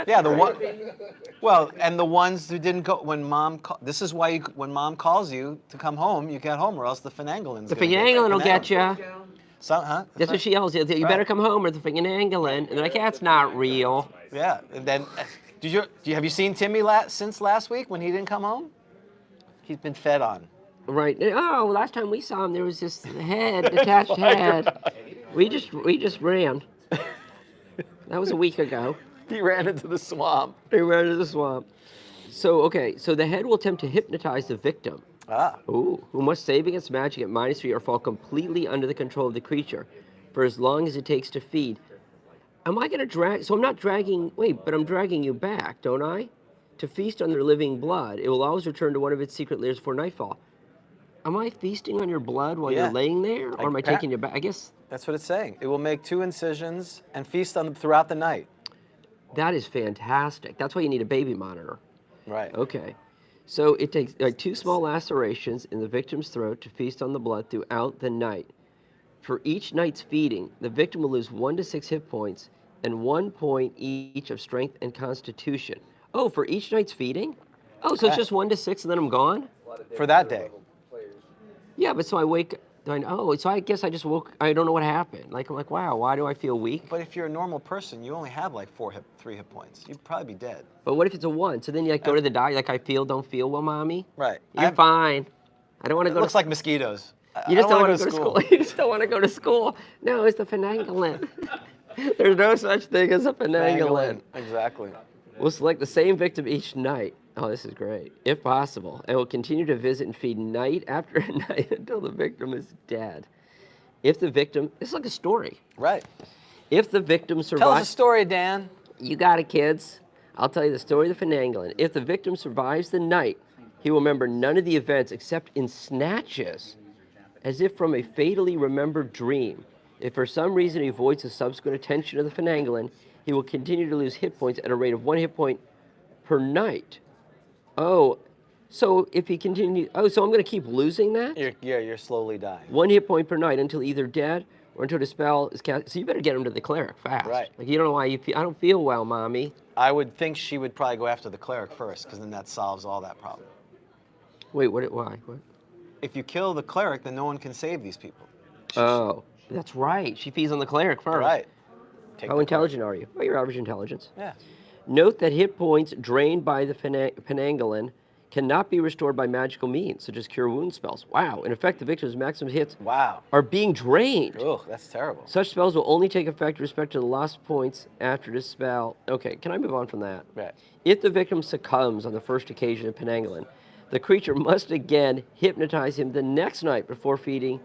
Yeah, the one. Well, and the ones who didn't go when mom. This is why when mom calls you to come home, you get home, or else the Penanggalan's. The gonna Penanggalan will get you. So, huh? That's what she yells. You better come home, or the Penanggalan. And they're like, that's not real. Yeah, and then have you seen Timmy since last week when he didn't come home? He's been fed on. Right. Oh, last time we saw him, there was this head, detached head. We just ran. That was a week ago. He ran into the swamp. He ran into the swamp. So, okay, so the head will attempt to hypnotize the victim. Ah. Ooh, who must save against magic at -3 or fall completely under the control of the creature for as long as it takes to feed. Am I going to drag? So I'm not dragging. Wait, but I'm dragging you back, don't I? To feast on their living blood. It will always return to one of its secret lairs before nightfall. Am I feasting on your blood while Yeah. you're laying there, or am I taking you back? I guess That's what it's saying. It will make 2 incisions and feast on them throughout the night. that is fantastic. That's why you need a baby monitor. Right. Okay. So it takes 2 small lacerations in the victim's throat to feast on the blood throughout the night. For each night's feeding, the victim will lose 1 to 6 hit points and 1 point each of strength and constitution. Oh, for each night's feeding? Oh, so it's just 1 to 6 and then I'm gone? For that day. Yeah, but so I wake. So I guess I just woke. I don't know what happened. Like I'm like, wow, why do I feel weak? But if you're a normal person, you only have like 3 hit points. You'd probably be dead. But what if it's a 1? So then you like go to the doctor. Like don't feel well, mommy. Right. You're fine. I don't want to It go. looks like mosquitoes. You just don't want wanna to go to school. You just don't want to go to school. No, it's the Penanggalan. There's no such thing as a Penanggalan. Exactly. We'll select the same victim each night. Oh, this is great. If possible, and will continue to visit and feed night after night until the victim is dead. If the victim, it's like a story. Right. If the victim Tell us a survives, story, Dan. you got it, kids. I'll tell you the story of the Penanggalan. If the victim survives the night, he will remember none of the events except in snatches, as if from a fatally remembered dream. If for some reason he avoids the subsequent attention of the Penanggalan, he will continue to lose hit points at a rate of 1 hit point per night. Oh, so if he continues, so I'm going to keep losing that? You're slowly dying. 1 hit point per night until either dead or until the spell is cast. So you better get him to the cleric fast. Right. Like, you don't know why you feel, I don't feel well, mommy. I would think she would probably go after the cleric first, because then that solves all that problem. Wait, why? What? If you kill the cleric, then no one can save these people. Oh, that's right. She feeds on the cleric first. Right. Take How the intelligent are you? Well, your average intelligence. cleric. Note that hit points drained by the Penangolin cannot be restored by magical means, such as cure wound spells. Wow. In effect, the victim's maximum hits Yeah. Wow. are being drained. Ugh, that's terrible. Such spells will only take effect with respect to the lost points after the spell. Okay, can I move on from that? Right. If the victim succumbs on the first occasion of Penangolin, the creature must again hypnotize him the next night before feeding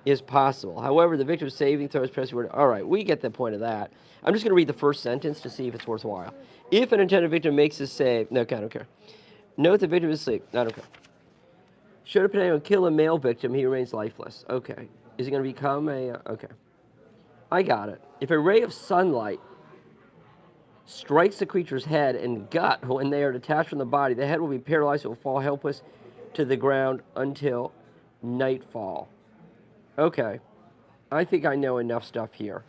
is possible. However, the victim's saving throws pressing word. All right, we get the point of that. I'm just going to read the first sentence to see if it's worthwhile. If an intended victim makes a save, no, okay, I don't care. Note the victim is asleep. I don't care. Should a Penangolin kill a male victim, he remains lifeless. Okay. Is he going to become a? Okay. I got it. If a ray of sunlight strikes the creature's head and gut when they are detached from the body, the head will be paralyzed and will fall helpless to the ground until nightfall. Okay. I think I know enough stuff here,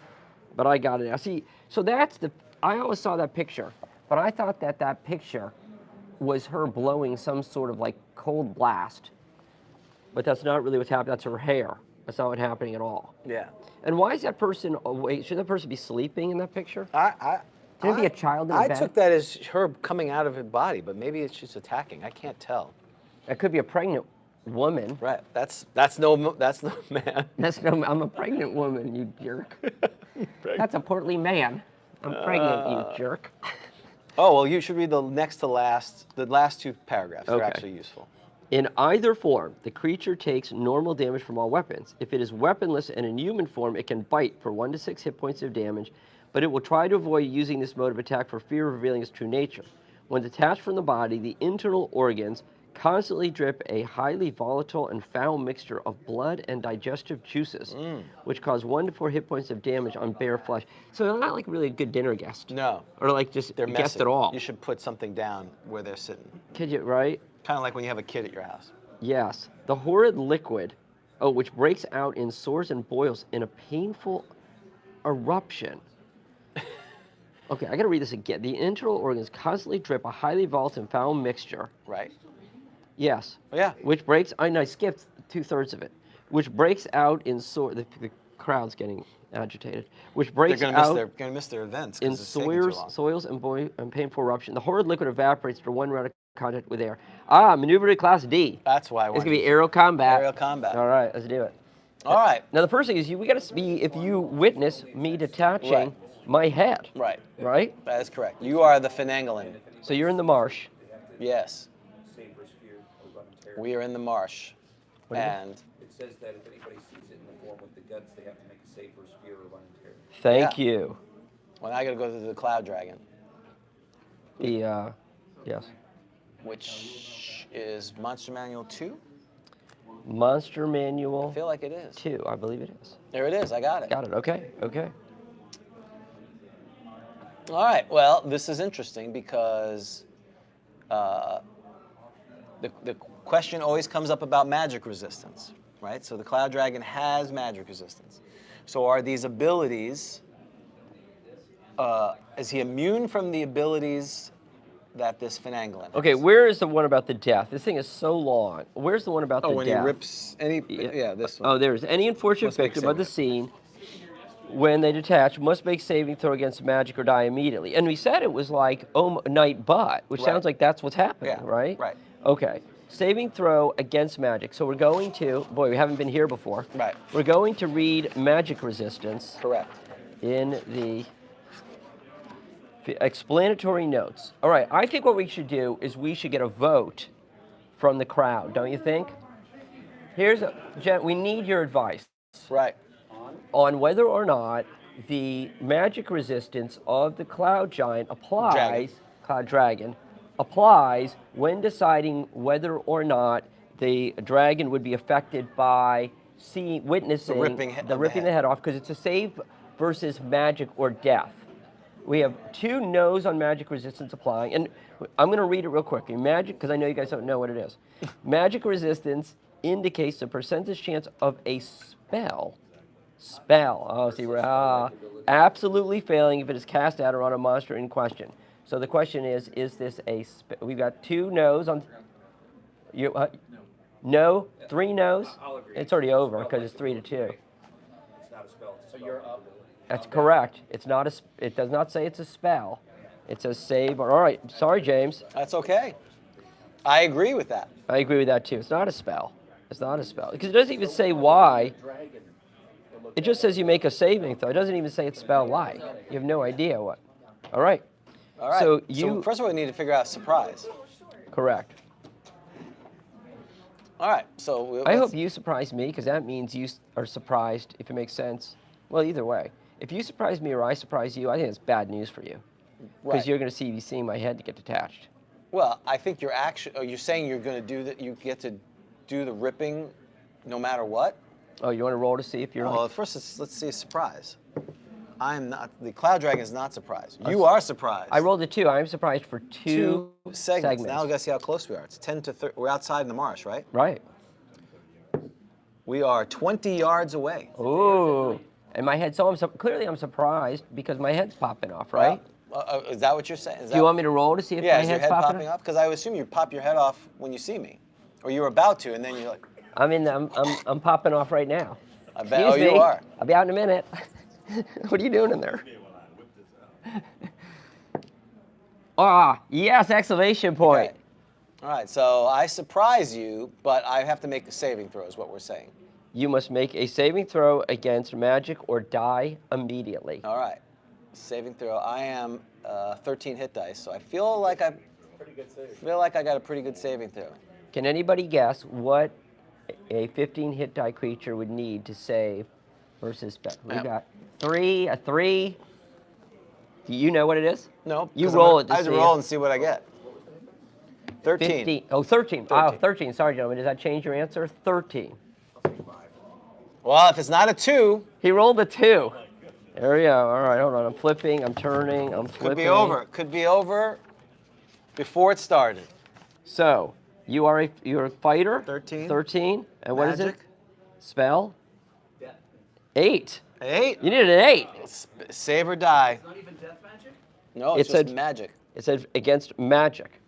but I got it now. See, so that's I always saw that picture, but I thought that picture was her blowing some sort of like cold blast, but that's not really what's happening. That's her hair. That's not what's happening at all. Yeah. And why is that person awake? Should that person be sleeping in that picture? Should it be a child in a I bed? took that as her coming out of her body, but maybe it's just attacking. I can't tell. It could be a pregnant woman. Right. That's no man. I'm a pregnant woman, you jerk. That's a portly man. I'm pregnant, you jerk. Oh, well, you should read the last two paragraphs. They're Okay. actually useful. In either form, the creature takes normal damage from all weapons. If it is weaponless and in human form, it can bite for 1 to 6 hit points of damage, but it will try to avoid using this mode of attack for fear of revealing its true nature. When detached from the body, the internal organs constantly drip a highly volatile and foul mixture of blood and digestive juices, which cause 1 to 4 hit points of damage on bare flesh. So they're not like really a good dinner guest. No. Or like just They're a guest messy. at all. You should put something down where they're sitting. Could you, right? Kind of like when you have a kid at your house. Yes. The horrid liquid, which breaks out in sores and boils in a painful eruption. Okay, I gotta read this again. The internal organs constantly drip a highly volatile and foul mixture. Right. Yes. Oh, yeah. Which breaks, I skipped 2/3 of it. Which breaks out in the crowd's getting agitated. Which breaks They're out they're gonna miss their events in because it's taking too long. soils and painful eruption. The horrid liquid evaporates after 1 round of contact with air. Maneuver to class D. That's why I It's wanted gonna be to- aerial combat. Aerial combat. All right, let's do it. All right. Now the first thing is we gotta be, if you witness me detaching Right. my head, Right. right? That is correct. You are the Finangolin. So you're in the marsh. Yes. We are in the marsh. What is it? And It says that if anybody sees it in the form with the guts, they have to make a save for spear or run into it. Thank Yeah. you. well, I got to go to the Cloud Dragon, Yes. which is Monster Manual 2. Monster Manual I feel like it is. 2, I believe it is. There it is. I got it. Got it, okay. All right. Well, this is interesting because the question always comes up about magic resistance, right? So the Cloud Dragon has magic resistance. So are these abilities, is he immune from the abilities that this Finangolin has? Okay, where is the one about the death? This thing is so long. Where's the one about the when death? he rips any, yeah, this one. Oh, there's any unfortunate Must make victim of the saving. scene when they detach must make saving throw against magic or die immediately. And we said it was like night but, which Right. sounds like that's what's happening, Yeah, right? right. Okay. Saving throw against magic. So we're going to, boy, we haven't been here before. Right. We're going to read magic resistance Correct. in the explanatory notes. All right, I think what we should do is we should get a vote from the crowd, don't you think? We need your advice Right. on whether or not the magic resistance of the Cloud Giant Cloud Dragon, applies when deciding whether or not the dragon would be affected by witnessing ripping the of the head off, because it's a save versus magic or death. We have 2 no's on magic resistance applying, and I'm going to read it real quickly. Magic, because I know you guys don't know what it is. Magic resistance indicates the percentage chance of a spell. Oh, see, absolutely failing if it is cast out or on a monster in question. So the question is this a spell? We've got 2 no's on. You no, 3 no's. I'll agree. It's already over because it's 3 to 2. It's not a spell. It's a spell. You're up. That's correct. It's not a. It does not say it's a spell. It says save. All right. Sorry, James. That's okay. I agree with that. I agree with that too. It's not a spell. It's not a spell because it doesn't even say why. It just says you make a saving throw. It doesn't even say it's spell-like. You have no idea what. All right. All right. So first of all, we need to figure out surprise. Correct. All right. So I hope you surprise me because that means you are surprised. If it makes sense. Well, either way. If you surprise me or I surprise you, I think it's bad news for you because Right. you're going to be seeing my head get detached. Well, I think you're saying you're going to do that. You get to do the ripping, no matter what. Oh, you want to roll to see if you're? Well, first let's see a surprise. I'm not. The Cloud Dragon is not surprised. You are surprised. I rolled a 2. I'm surprised for 2 segments. Now we got to see how close we are. It's 10 to 30. We're outside in the marsh, right? Right. We are 20 yards away. Ooh. And my head. So clearly I'm surprised because my head's popping off, right? Is that what you're saying? Do you want me to roll to see if my is your head's head popping popping off? up? Because I would assume you pop your head off when you see me, or you're about to, and then you're like. I'm popping off right now. I bet. Excuse me. You are. I'll be out in a minute. What are you doing in there? Yes! Exclamation point. Okay. All right. So I surprise you, but I have to make a saving throw. Is what we're saying. You must make a saving throw against magic or die immediately. All right. Saving throw. I am 13 hit dice, so I feel like I got a pretty good saving throw. Can anybody guess what a 15 hit die creature would need to save versus spell? We got a 3. Do you know what it is? No. You roll it to I just see roll it. and see what I get. 13. 15. Oh, 13. Oh, 13. Sorry, gentlemen. Does that change your answer? 13. Well, if it's not a 2, He rolled a 2. There we go. All right, hold on. I'm flipping. I'm turning. I'm flipping. could be over. Could be over before it started. So you're a fighter. 13. 13. And what is it? Magic. Spell. 8. 8. You needed an 8. Save or die. It's not even death magic? No, It it's just said- magic. It said against magic,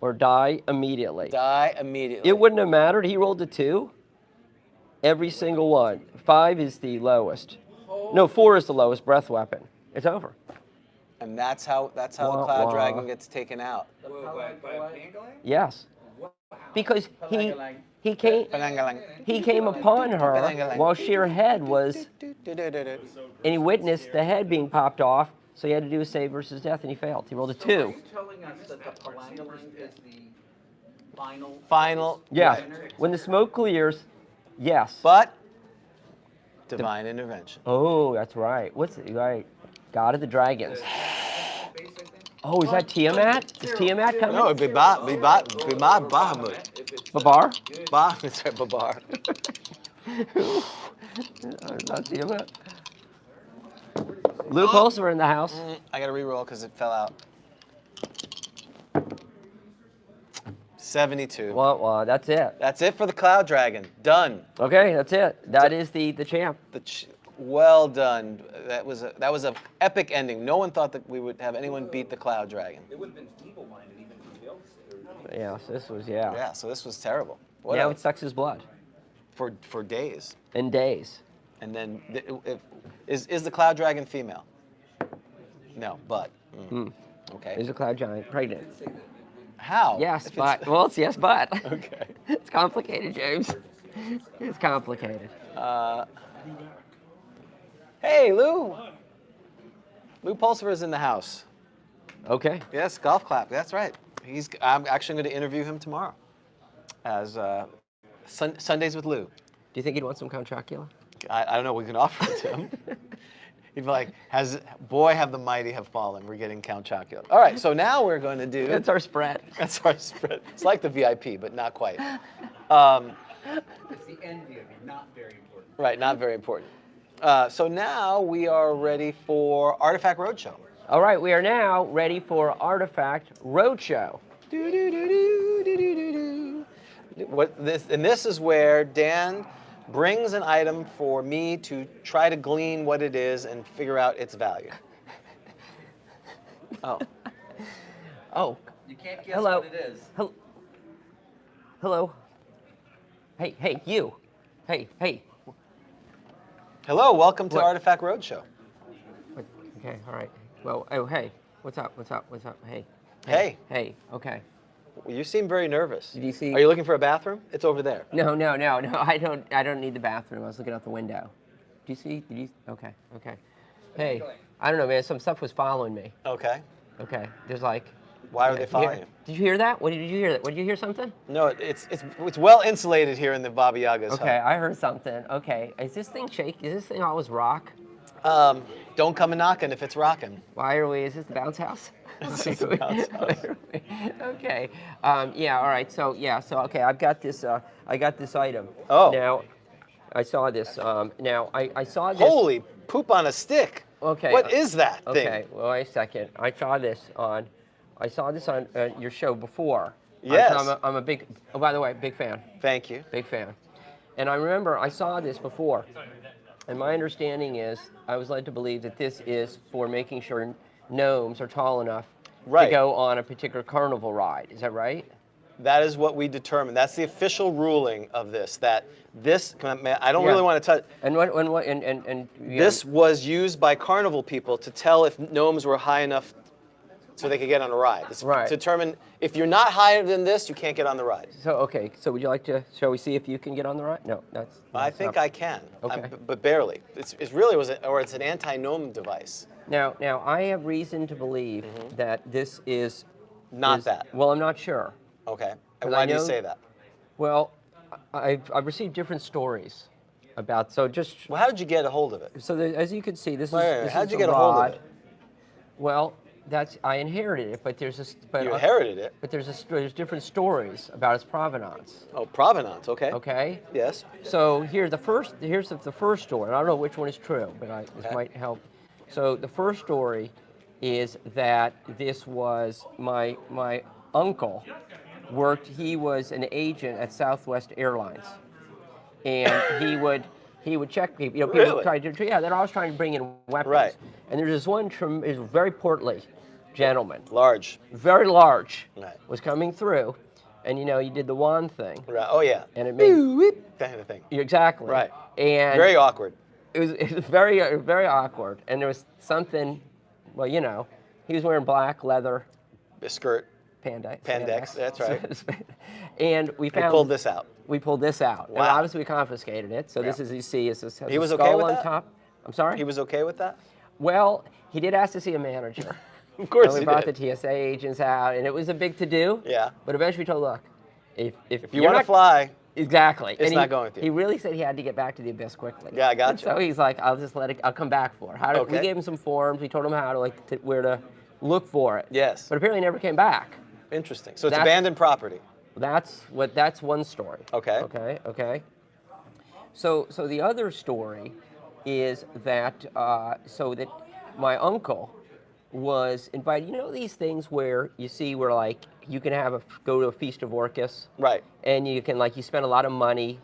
or die immediately. Die immediately. It wouldn't have mattered. He rolled a 2. Every single one. 5 is the lowest. No, 4 is the lowest breath weapon. It's over. And that's how the Wah, Cloud wah. Dragon gets taken out. By a pangolin? Yes. Because he Palangalang. came upon her while her head was, Do-do-do-do. and he witnessed the head being popped off. So he had to do a save versus death, and he failed. He rolled a 2. Are you telling us that the palangaling is the Final. Yeah. right. When the smoke clears, yes. But divine intervention. Oh, that's right. What's it? Right. God of the Dragons. Oh, is that Tiamat? Is Tiamat coming? No, it'd be Bahamut. Babar? That's right, Babar. Not Tiamat. Lou Pulsiver in the house. I got to re-roll because it fell out. 72. Wah, wah, that's it. That's it for the Cloud Dragon. Done. Okay, that's it. That is the champ. Well done. That was a epic ending. No one thought that we would have anyone beat the Cloud Dragon. It would have been feeble-minded even if he failed to say. Yeah, so this was, Yeah, so this was terrible. Now it sucks his blood. For days. In days. And then, is the Cloud Dragon female? No, but. Okay. There's a cloud giant pregnant. How? Yes, If it's- but. Well, it's yes, but. Okay. It's complicated, James. It's complicated. Hey, Lou. Lou Pulsiver is in the house. Okay. Yes, golf clap. That's right. I'm actually going to interview him tomorrow. As Sundays with Lou. Do you think he'd want some Count Chocula? I don't know. We can offer it to him. He'd be like, have the mighty have fallen. We're getting Count Chocula. All right, so now we're going to do. That's our spread. That's our spread. It's like the VIP, but not quite. It's the envy of you, not very important. Right, not very important. So now we are ready for Artifact Roadshow. All right, we are now ready for Artifact Roadshow. This is where Dan brings an item for me to try to glean what it is and figure out its value. Oh. Oh. You can't guess Hello. what it is. Hello. Hey, you. Hey. Hello, welcome to What? Artifact Roadshow. Okay, all right. Well, oh, hey. What's up? Hey. Hey, okay. Well, you seem very nervous. Did you see? Are you looking for a bathroom? It's over there. No. I don't need the bathroom. I was looking out the window. Did you? Okay. Hey, I don't know, man. Some stuff was following me. Okay. Okay. There's like. Why are they following you? Did you hear that? Did you hear that? Did you hear something? No, it's well insulated here in the Baba Yaga's Okay, hut. I heard something. Okay. Is this thing shake? Is this thing always rock? Don't come a knocking if it's rocking. Why are we? Is this the bounce house? This is the bounce house. Okay. Yeah. All right. So okay. I've got this. I got this item. Oh. Now, I saw this. Now I saw this. Holy poop on a stick. Okay. What is that thing? Okay. Well, wait a second. I saw this on your show before. Yes. I'm a big. Oh, by the way, big fan. Thank you. Big fan. And I remember I saw this before. And my understanding is, I was led to believe that this is for making sure gnomes are tall enough to go on a particular carnival ride. Is that right? That is what we determined. That's the official ruling of this. That this, I don't really want to touch. And This was used by carnival people to tell if gnomes were high enough so they could get on a ride. It's Right. to determine if you're not higher than this, you can't get on the ride. So okay. So would you like to? Shall we see if you can get on the ride? No, that's. I think I can. Okay. But barely. It's really it's an anti-gnome device. Now I have reason to believe that this is. Not that. Well, I'm not sure. Okay. And 'Cause why I do you know- say that? Well, I've received different stories about. So just. Well, how did you get a hold of it? So as you can see, this Wait, is. This how'd is you the get a hold of rod. it? Well, I inherited it, but there's this. But, You inherited it? But there's different stories about its provenance. Oh, provenance. Okay. Okay. Yes. So here's the first story. And I don't know which one is true, but this might help. So the first story is that this was my uncle worked. He was an agent at Southwest Airlines, and he would check people. You know, people Really? tried to. Yeah, they're always trying to bring in weapons. Right. And there's this one is very portly gentleman, Large. very large, Right. was coming through, and you did the wand thing, Right. Oh yeah. and it made Kind of thing. exactly Right. and Very awkward. it was very very awkward, and there was something. Well, he was wearing black leather A skirt. spandex. That's right. And we We found pulled this out. We pulled this out. And Wow. obviously we confiscated it. So this Yeah. is you see is this has He a was skull okay with on that? top. I'm sorry. He was okay with that? Well, he did ask to see a manager. Of course And we he brought did. the TSA agents out, and it was a big to-do. Yeah. But eventually we told, look, if If you you're want to not- fly, exactly, it's and not going with you. He really said he had to get back to the abyss quickly. Yeah, I got And you. So he's like, I'll just let it. I'll come back for it. We Okay. gave him some forms. We told him how to where to look for it. Yes. But apparently he never came back. Interesting. So it's That's- abandoned property. That's one story. Okay. Okay. So the other story is that that my uncle was invited. You know these things where you see where like you can go to a feast of Orcus, Right. and you can you spend a lot of money,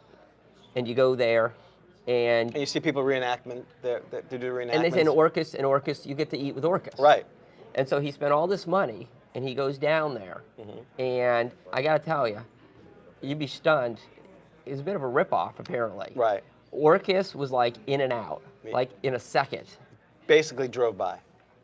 and you go there, and And you see people reenactment. They do reenactments. and they say in Orcus you get to eat with Orcus. Right. And so he spent all this money, and he goes down there, and I got to tell you, you'd be stunned. It was a bit of a ripoff, apparently. Right. Orcus was like in and out, like in a second. Basically drove by.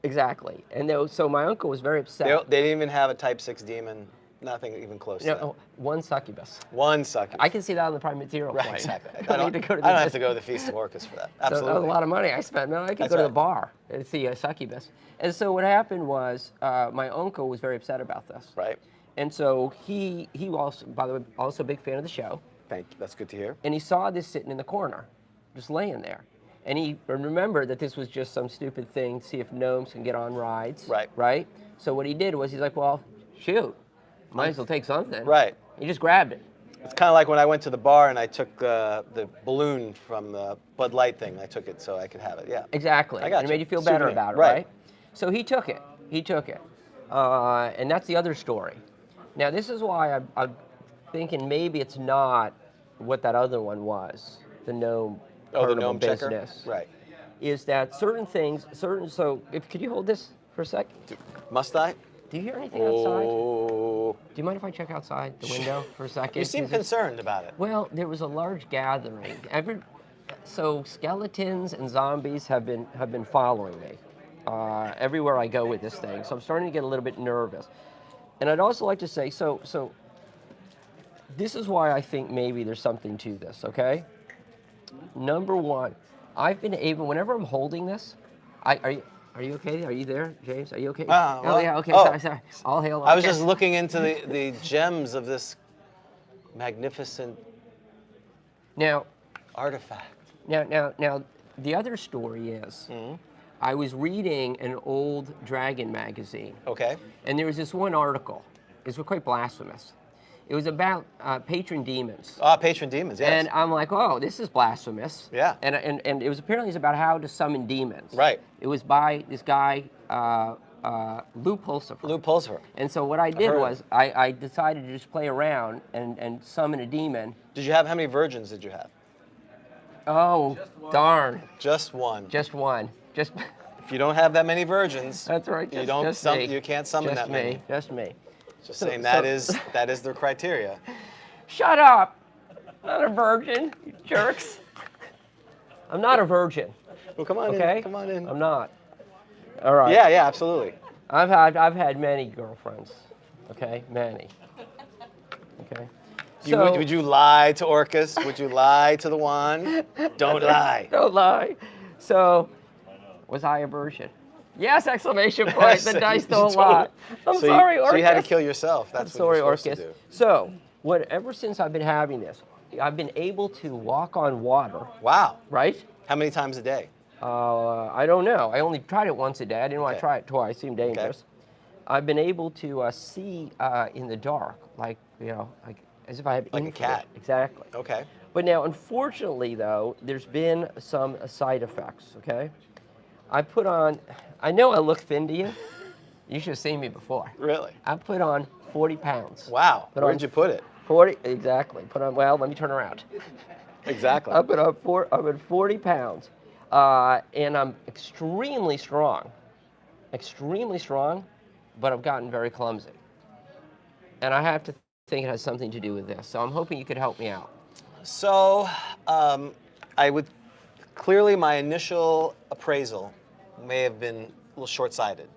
Exactly. And so my uncle was very upset. They didn't even have a Type 6 demon. Nothing even close to that. One succubus. One succubus. I can see that on the prime material Right, flight. exactly. I don't need to go to I don't have to go to the Feast of Orcus for that. So Absolutely. that was a lot of money I spent. Man, I could That's go to the right. bar and see a succubus. And so what happened was my uncle was very upset about this. Right. And so he also, by the way, also a big fan of the show. Thank you. That's good to hear. And he saw this sitting in the corner, just laying there. And he remembered that this was just some stupid thing, see if gnomes can get on rides. Right. Right? So what he did was he's like, well, shoot, might as well take something. Right. He just grabbed it. It's kind of like when I went to the bar and I took the balloon from the Bud Light thing. I took it so I could have it. Yeah. Exactly. I got And it you. made you feel better Souvenir. about it, Right. right? So he took it. He took it. And that's the other story. Now, this is why I'm thinking maybe it's not what that other one was, the gnome Oh, the carnival gnome checker? business. Right. Is that certain things, so could you hold this for a sec? Must I? Do you hear anything outside? Oh. Do you mind if I check outside the window for a second? You seem 'Cause it's- concerned about it. Well, there was a large gathering. So skeletons and zombies have been following me everywhere I go with this thing. So I'm starting to get a little bit nervous. And I'd also like to say, so this is why I think maybe there's something to this. Okay. Number one, I've been able, whenever I'm holding this, are you okay? Are you there, James? Are you okay? Well, yeah. Okay. oh. Sorry. All hail. I was Orcus. just looking into the gems of this magnificent Now, artifact. Now, the other story is, I was reading an old Dragon magazine, Okay. and there was this one article. It was quite blasphemous. It was about patron demons. Ah, patron demons, yes. And I'm like, oh, this is blasphemous. Yeah. And it was apparently about how to summon demons. Right. It was by this guy, Lou Pulsifer. Lou Pulsifer. And so what I did heard of was, I decided to just play around and summon a demon. Did you have, how many virgins did you have? Oh, darn. Just one. Just one. Just. If you don't have that many virgins, That's right. you don't just sum, me. you can't summon Just that many. Just me. Just So- saying so- that is their criteria. Shut up! I'm not a virgin, you jerks. I'm not a virgin. Well, come on Okay? in. Come on in. I'm not. All right. Yeah, absolutely. I've had many girlfriends. Okay, many. Okay. Would you lie to Orcus? Would you lie to the wand? Don't lie. Don't lie. So, was I a virgin? Yes! Exclamation point. The dice don't lie. I'm sorry, Orcus. So you had to kill yourself. That's I'm what sorry, you're supposed Orcus. to do. So, ever since I've been having this, I've been able to walk on water. Wow. Right? How many times a day? I don't know. I only tried it once a day. I didn't want to Okay. try it twice. It seemed dangerous. I've been able to see in the dark, like as if I have Like a infrared. cat. Exactly. Okay. But now, unfortunately, though, there's been some side effects. Okay. I put on. I know I look thin to you. You should have seen me before. Really? I put on 40 pounds. Wow. But Where'd you put it? 40 exactly. Put on. Well, let me turn around. Exactly. I put on 40 pounds, and I'm extremely strong. Extremely strong, but I've gotten very clumsy. And I have to think it has something to do with this. So I'm hoping you could help me out. So, I would clearly my initial appraisal may have been a little short-sighted.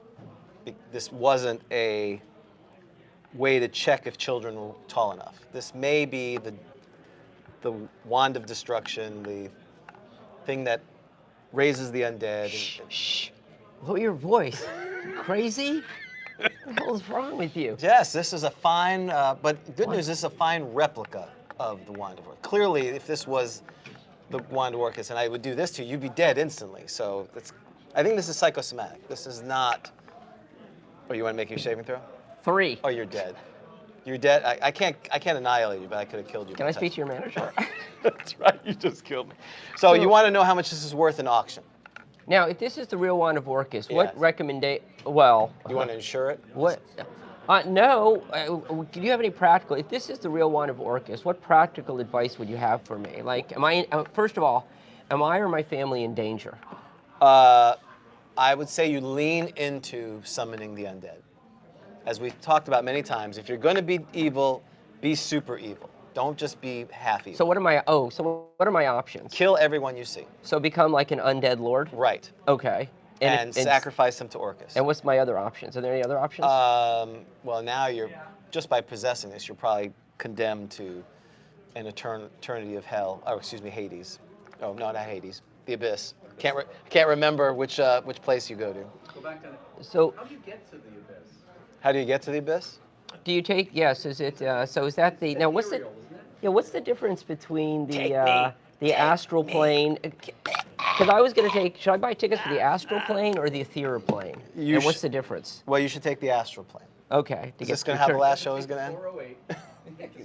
This wasn't a way to check if children were tall enough. This may be the wand of destruction, the thing that raises the undead. Shh. Lower your voice. You crazy? What the hell is wrong with you? Yes, this is a fine, but good news, this is a fine replica of the wand of Orcus. Clearly, if this was the wand of Orcus and I would do this to you, you'd be dead instantly. So I think this is psychosomatic. This is not. Oh, you want to make your saving throw? 3. Oh, you're dead. You're dead. I can't annihilate you, but I could have killed you. Can I speak to your manager? That's right. You just killed me. So you want to know how much this is worth in auction? Now, if this is the real wand of Orcus, Yes. what recommendation? Well, You want to insure it? what? No. Do you have any practical? If this is the real wand of Orcus, what practical advice would you have for me? Like, first of all, am I or my family in danger? I would say you lean into summoning the undead. As we've talked about many times, if you're going to be evil, be super evil. Don't just be half evil. So what are my options? Kill everyone you see. So become like an undead lord? Right. Okay. And sacrifice them to Orcus. And what's my other options? Are there any other options? Well, now you're, just by possessing this, you're probably condemned to an eternity of hell. Oh, excuse me, Hades. Oh, no, not Hades. The Abyss. Can't remember which place you go to. Go back to So how do you get to the abyss? How do you get to the Abyss? do you take? Yes. Is it? So is that the? Now what's the? Ethereal, isn't it? Yeah. What's the difference between the astral plane? Because I was going to take. Should I buy tickets for the astral plane or the ethereal plane? And what's the difference? Well, you should take the astral plane. Okay. Is this going to how the last show is going to end? 408.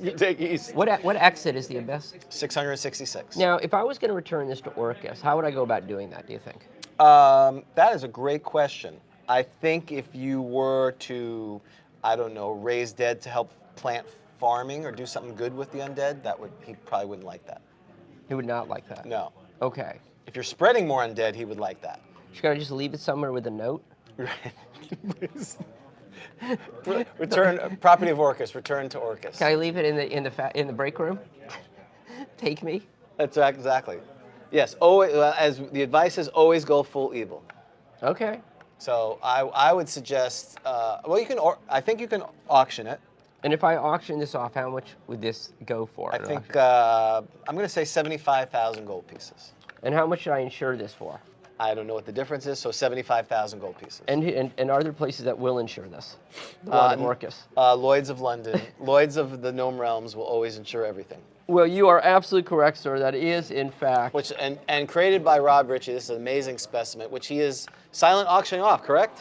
You take east. What exit is the abyss? 666. Now, if I was going to return this to Orcus, how would I go about doing that? Do you think? That is a great question. I think if you were to, I don't know, raise dead to help plant farming or do something good with the undead, he probably wouldn't like that. He would not like that. No. Okay. If you're spreading more undead, he would like that. Should I just leave it somewhere with a note? Return property of Orcus. Return to Orcus. Can I leave it in the break room? Take me. That's exactly. Yes. Always, as the advice is, always go full evil. Okay. So I would suggest. Well, you can. I think you can auction it. And if I auction this off, how much would this go for? I think I'm going to say 75,000 gold pieces. And how much should I insure this for? I don't know what the difference is, so 75,000 gold pieces. And are there places that will insure this? The Wand of Orcus. Lloyd's of London, Lloyd's of the Gnome Realms will always insure everything. Well, you are absolutely correct, sir. That is, in fact. Which and created by Rob Ritchie. This is an amazing specimen, which he is silent auctioning off. Correct?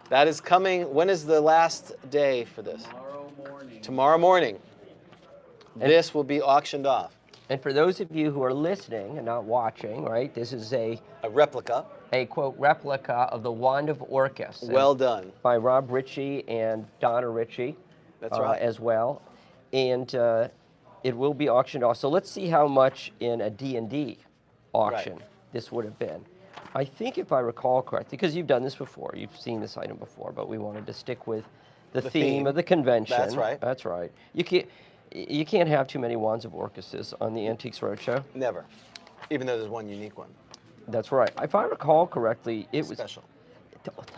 That is coming. When is the last day for this? Tomorrow morning. Tomorrow morning. This will be auctioned off. And for those of you who are listening and not watching, right, this is a replica. A, quote, replica of the Wand of Orcus. Well done. By Rob Ritchie and Donna Ritchie. That's right. As well. And it will be auctioned off. So let's see how much in a D&D auction this would have been. I think if I recall correctly, because you've done this before, you've seen this item before, but we wanted to stick with the theme of the convention. That's right. That's right. You can't have too many Wands of Orcuses on the Antiques Roadshow. Never. Even though there's one unique one. That's right. If I recall correctly, it was special.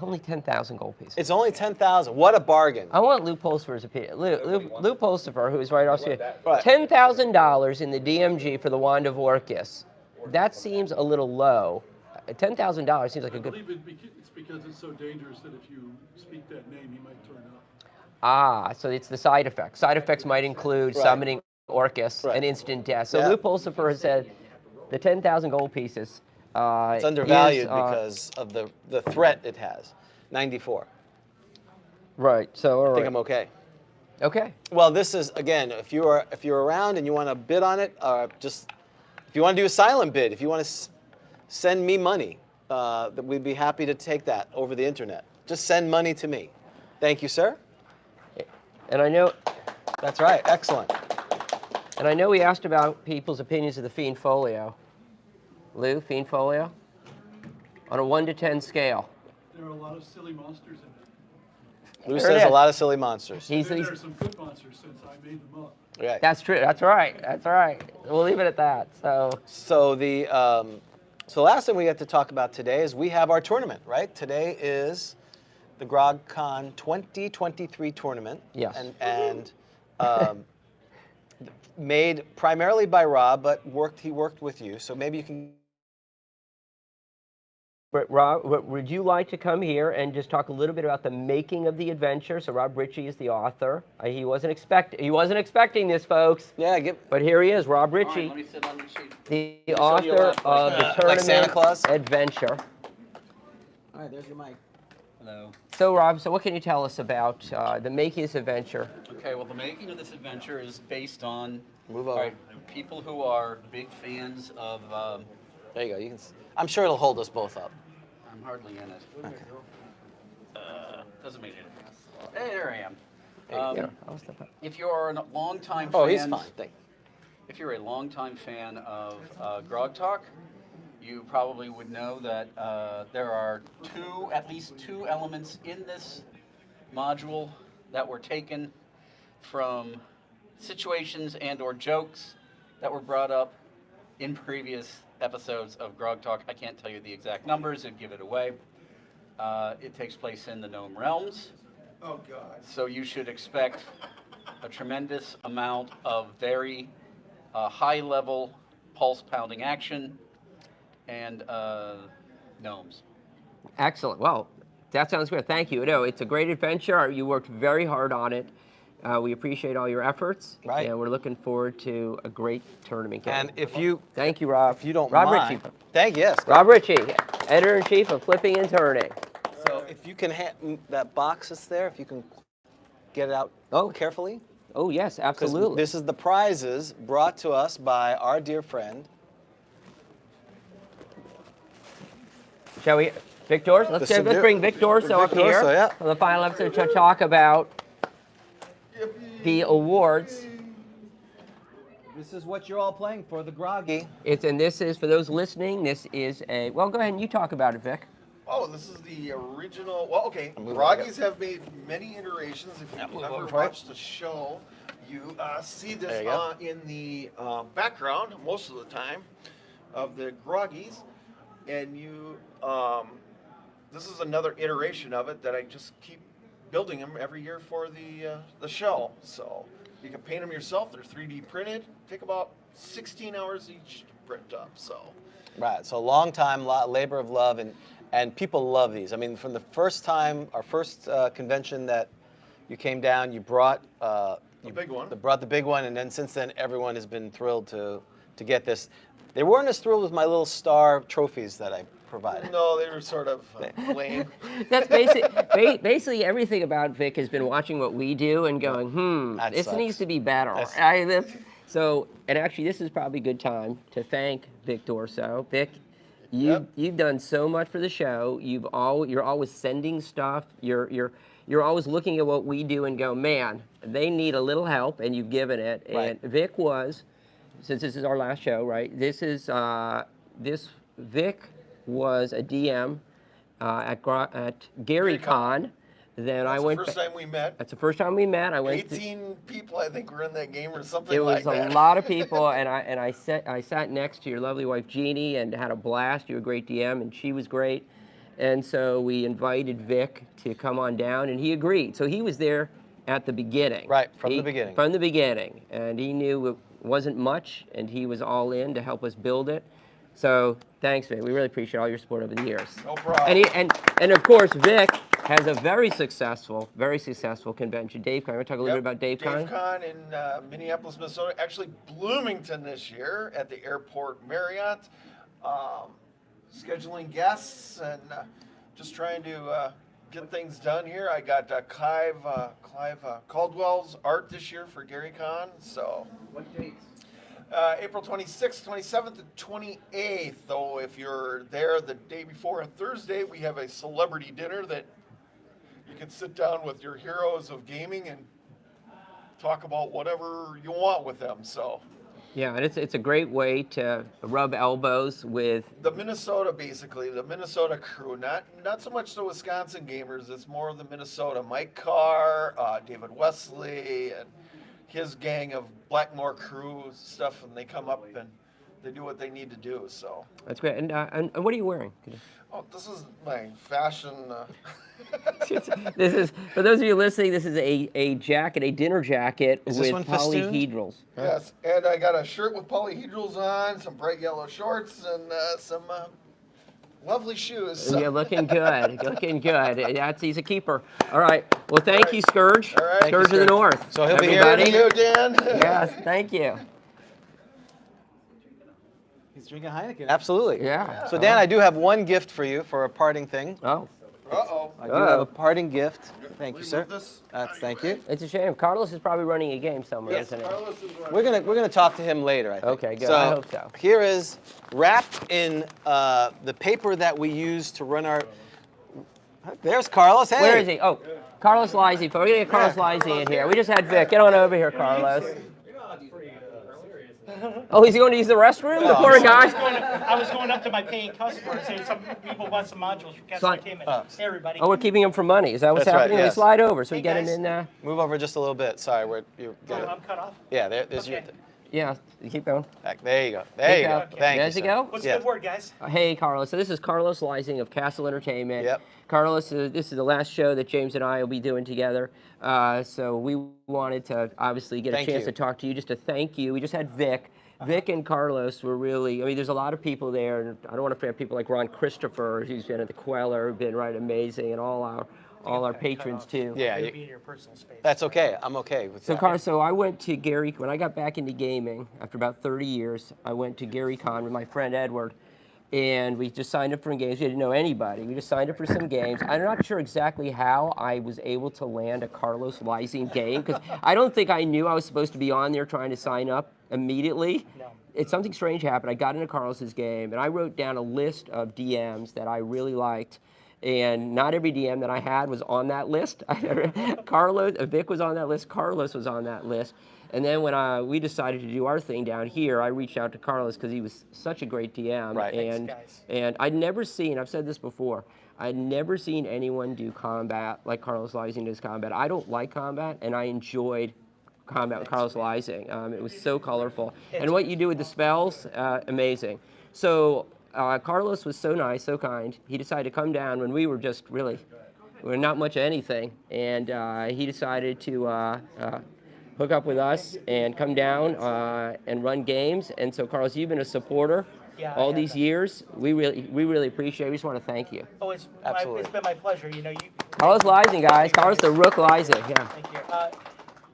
Only 10,000 gold pieces. It's only 10,000. What a bargain. I want Lou Pulsifer's opinion. Lou Pulsifer, who's right off screen. $10,000 in the DMG for the Wand of Orcus. That seems a little low. $10,000 seems like a good... I believe it's because it's so dangerous that if you speak that name, he might turn up. Ah, so it's the side effects. Side effects might include summoning Orcus and instant death. So Lou Pulsifer has said the 10,000 gold pieces it's undervalued because of the threat it has. 94. Right. So I think I'm okay. Okay. Well, this is again, if you're around and you want to bid on it, just if you want to do a silent bid, if you want to send me money, we'd be happy to take that over the internet. Just send money to me. Thank you, sir. And I know. That's right. Excellent. And I know we asked about people's opinions of the Fiend Folio. Lou, Fiend Folio? On a 1 to 10 scale. There are a lot of silly monsters in it. Lou says a lot of silly monsters. There are some good monsters since I made them up. Right. That's true. That's right. That's right. We'll leave it at that. So the last thing we get to talk about today is we have our tournament, right? Today is the GROGCON 2023 tournament. Yes. And made primarily by Rob, but he worked with you. So maybe you can. But Rob, would you like to come here and just talk a little bit about the making of the adventure? So Rob Ritchie is the author. He wasn't expecting this, folks. Yeah, but here he is, Rob Ritchie, Let me sit on the sheet. the author of the tournament like Santa Claus? adventure. All right, there's your mic. Hello. So Rob, what can you tell us about the making of this adventure? Okay, well, the making of this adventure is based on over. People who are big fans of. There you go. You can. I'm sure it'll hold us both up. I'm hardly in it. Okay. Doesn't make any difference. Hey, there I am. If you're a longtime fan. Oh, he's fine. Thank you. If you're a longtime fan of GROGTALK, you probably would know that there are at least two elements in this module that were taken from situations and/or jokes that were brought up in previous episodes of GROGTALK. I can't tell you the exact numbers and give it away. It takes place in the Gnome Realms. Oh, God. So you should expect a tremendous amount of very high-level, pulse-pounding action and gnomes. Excellent. Well, that sounds good. Thank you. No, it's a great adventure. You worked very hard on it. We appreciate all your efforts. Right. And we're looking forward to a great tournament game. And if you, thank you, Rob. If you don't Rob mind, Ritchie. thank yes. Rob Ritchie, editor-in-chief of Flipping and Turning. So if you can that box that's there, if you can get it out carefully. Oh yes, absolutely. This is the prizes brought to us by our dear friend. Shall we? Vic Dorso. Let's bring Vic Dorso up Vic here Dorso, yeah. for the final episode to talk about the awards. This is what you're all playing for, the groggy. And this is, for those listening, this is a, well, go ahead and you talk about it, Vic. Oh, this is the original. Well, okay. Groggies have made many iterations. If you've ever watched the show, you see this in the background most of the time of the Groggies, and you. This is another iteration of it that I just keep building them every year for the show. So you can paint them yourself. They're 3D printed. Take about 16 hours each to print up. So. Right. So long time, labor of love, and people love these. I mean, from the first time, our first convention that you came down, you brought the big one. Brought the big one, and then since then, everyone has been thrilled to get this. They weren't as thrilled with my little star trophies that I provided. No, they were sort of lame. That's basically everything about Vic has been watching what we do and going, this needs to be better. So, and actually, this is probably a good time to thank Vic Dorso. Vic, you've done so much for the show. You're always sending stuff. You're always looking at what we do and go, man, they need a little help, and you've given it. Right. And Vic was, since this is our last show, right? Vic was a DM at GROGTALK. Then I went. That's the first time we met. That's the first time we met. I went. 18 people, I think, were in that game or something It like was that. a lot of people, and I sat next to your lovely wife Jeannie and had a blast. You were a great DM, and she was great. And so we invited Vic to come on down, and he agreed. So he was there at the beginning. Right, from the beginning. From the beginning, and he knew it wasn't much, and he was all in to help us build it. So thanks, Vic. We really appreciate all your support over the years. No problem. And of course, Vic has a very successful convention. DaveCon. Want to talk a little bit about DaveCon? DaveCon in Minneapolis, Minnesota. Actually, Bloomington this year at the Airport Marriott. Scheduling guests and just trying to get things done here. I got Clive Caldwell's art this year for GaryCon. So. What dates? April 26th, 27th, and 28th. Though if you're there the day before on Thursday, we have a celebrity dinner that you can sit down with your heroes of gaming and talk about whatever you want with them. So. Yeah, and it's a great way to rub elbows with the Minnesota, basically the Minnesota crew. Not so much the Wisconsin gamers. It's more of the Minnesota. Mike Carr, David Wesley, and his gang of Blackmore crew stuff, and they come up and they do what they need to do. So that's great. And what are you wearing? Oh, this is my fashion. This is, for those of you listening, this is a jacket, a dinner jacket with polyhedrals. Yes, and I got a shirt with polyhedrals on, some bright yellow shorts, and some lovely shoes. So. Yeah, looking good, looking good. He's a keeper. All right. Well, thank you, Scourge. All right. Scourge of the North. So he'll be here. Thank you, Dan. Yes, thank you. He's drinking Heineken. Absolutely. Yeah. So Dan, I do have one gift for you for a parting thing. Oh. Uh-oh. I do have a parting gift. Thank you, sir. This? Thank you. It's a shame. Carlos is probably running a game somewhere, Yes, isn't he? Carlos is running. We're gonna talk to him later, I think. Okay, good. I hope so. Here is wrapped in the paper that we use to run our. There's Carlos. Hey. Where is he? Oh, Carlos Lizzie. We're gonna get Carlos Lizzie in here. We just had Vic. Get on over here, Carlos. Oh, he's going to use the restroom? The poor guy. I was going up to my paying customers and saying some people want some modules for guest entertainment. Hey, everybody. Oh, we're keeping him for money. Is that what's That's right, happening? yes. We slide over so we Hey, get him guys. in there. Move over just a little bit. Sorry, you're. I'm cut off. Yeah, there's Okay. Yeah, keep going. There you go. There you go. Okay. Thank Does you. it sir. go? What's Yeah. the good word, guys? Hey, Carlos. So this is Carlos Lizing of Castle Entertainment. Yep. Carlos, this is the last show that James and I will be doing together. So we wanted to obviously get a Thank chance you. to talk to you, just to thank you. We just had Vic. Vic and Carlos were really, I mean, there's a lot of people there, and I don't want to forget people like Ron Christopher, who's been at the Queller, been right amazing, and all our patrons too. Yeah, You'll be in your personal space. that's okay. I'm okay with So, that. so I went to when I got back into gaming after about 30 years, I went to GaryCon with my friend Edward, and we just signed up for games. We didn't know anybody. We just signed up for some games. I'm not sure exactly how I was able to land a Carlos Lysing game, because I don't think I knew I was supposed to be on there trying to sign up immediately. No. It's something strange happened. I got into Carlos's game, and I wrote down a list of DMs that I really liked. And not every DM that I had was on that list. Carlos, Vic was on that list. Carlos was on that list. And then when we decided to do our thing down here, I reached out to Carlos because he was such a great DM. Right. And, Thanks, guys. and I'd never seen, I've said this before, I'd never seen anyone do combat like Carlos Lysing does combat. I don't like combat, and I enjoyed combat with Carlos Lysing. It was so colorful. And what you do with the spells, amazing. So Carlos was so nice, so kind. He decided to come down when we were just really, we were not much of anything. And he decided to hook up with us and come down and run games. And so, Carlos, you've been a supporter all these years. We really appreciate it. We just want to thank you. Oh, it's Absolutely. it's been my pleasure. You know, Carlos Lysing, guys. Carlos the Rook Lysing. Yeah. Thank you.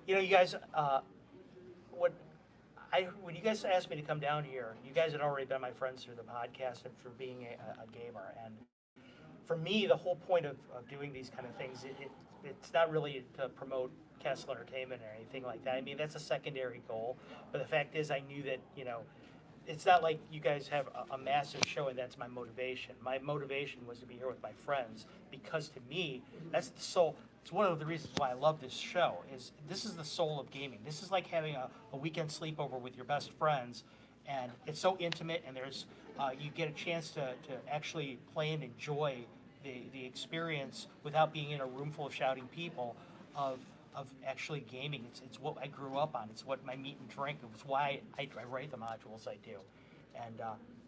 You know, you guys, when you guys asked me to come down here, you guys had already been my friends through the podcast and for being a gamer. And for me, the whole point of doing these kind of things, it's not really to promote Castle Entertainment or anything like that. I mean, that's a secondary goal. But the fact is, I knew that, you know, it's not like you guys have a massive show and that's my motivation. My motivation was to be here with my friends because to me, that's the soul. It's one of the reasons why I love this show. Is this is the soul of gaming. This is like having a weekend sleepover with your best friends, and it's so intimate. And there's you get a chance to actually play and enjoy the experience without being in a room full of shouting people. Of actually gaming. It's what I grew up on. It's what my meat and drink. It's why I write the modules I do, and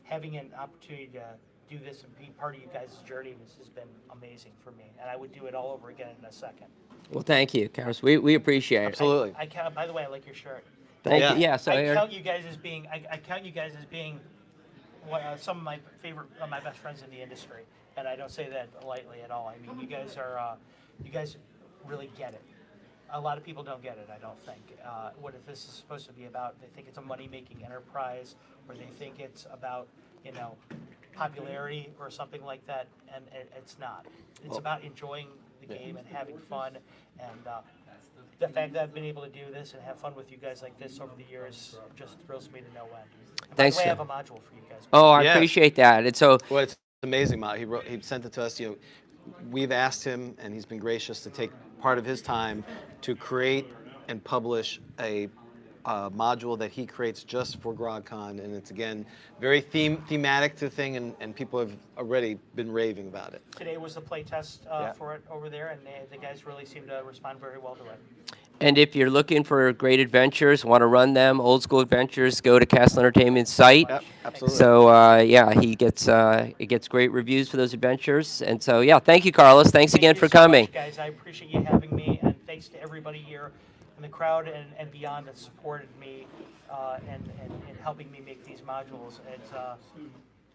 having an opportunity to do this and be part of you guys' journey, this has been amazing for me, and I would do it all over again in a second. Well, thank you, Carlos. We appreciate it. Absolutely. I count. By the way, I like your shirt. Thank you. Yeah. So I count you guys as being. I count you guys as being some of my favorite, my best friends in the industry, and I don't say that lightly at all. I mean, you guys are. You guys really get it. A lot of people don't get it, I don't think. What if this is supposed to be about? They think it's a money-making enterprise, or they think it's about, you know, popularity or something like that, and it's not. It's about enjoying the game and having fun, and the fact that I've been able to do this and have fun with you guys like this over the years just thrills me to no end. And Thanks. By the way, I have a module for you guys. Oh, I appreciate that. And so, well, it's amazing, Matt. He sent it to us. You know, we've asked him, and he's been gracious to take part of his time to create and publish a module that he creates just for GROGCon, and it's again very thematic to the thing, and people have already been raving about it. Today was the play test for it over there, and the guys really seem to respond very well to it. and if you're looking for great adventures, want to run them, old school adventures, go to Castle Entertainment's site. Yep, absolutely. So yeah, he gets it gets great reviews for those adventures, and so yeah, thank you, Carlos. Thanks again for coming. Much, guys, I appreciate you having me, and thanks to everybody here in the crowd and beyond that supported me and helping me make these modules. It's,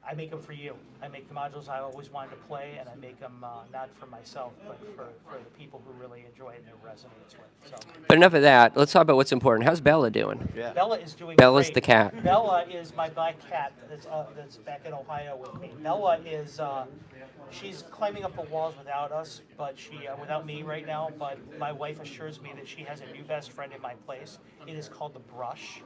I make them for you. I make the modules I always wanted to play, and I make them not for myself, but for the people who really enjoy it and who resonates with. So. But enough of that. Let's talk about what's important. How's Bella doing? Yeah. Bella is doing Bella's great. the cat. Bella is my black cat that's back in Ohio with me. Bella is she's climbing up the walls without us, but without me right now. But my wife assures me that she has a new best friend in my place. It is called the Brush.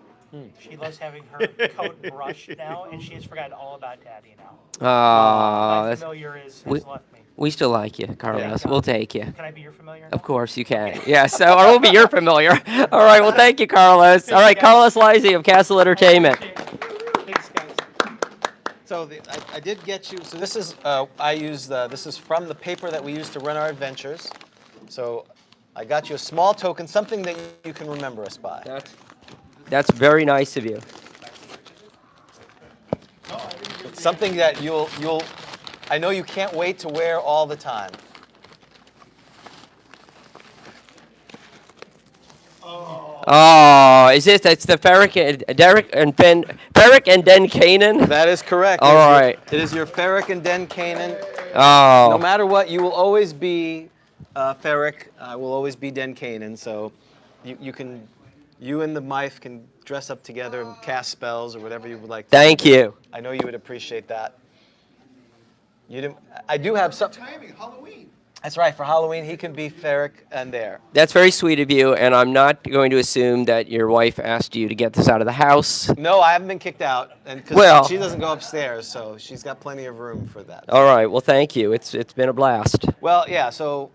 She loves having her coat brushed now, and she has forgotten all about Daddy now. My familiar has left me. We still like you, Carlos. Yeah. We'll take you. Can I be your familiar now? Of course you can. Yeah, so, or we'll be your familiar. All right, well, thank you, Carlos. All right, Carlos Lysing of Castle Entertainment. Thanks, guys. So I did get you. So this is this is from the paper that we use to run our adventures. So I got you a small token, something that you can remember us by. That's very nice of you. It's something that you'll. I know you can't wait to wear all the time. Oh, is this? That's the Ferric and Den Canaan. That is correct. All right. It is your Ferric and Den Canaan. Oh. No matter what, you will always be Ferric. I will always be Den Canaan. So you and the Myth can dress up together and cast spells or whatever you would like. Thank you. I know you would appreciate that. You didn't. I do have some. Timing, Halloween. That's right. For Halloween, he can be Ferric and there. That's very sweet of you, and I'm not going to assume that your wife asked you to get this out of the house. No, I haven't been kicked out, and 'cause Well- she doesn't go upstairs, so she's got plenty of room for that. All right, well, thank you. It's been a blast. Well, yeah. So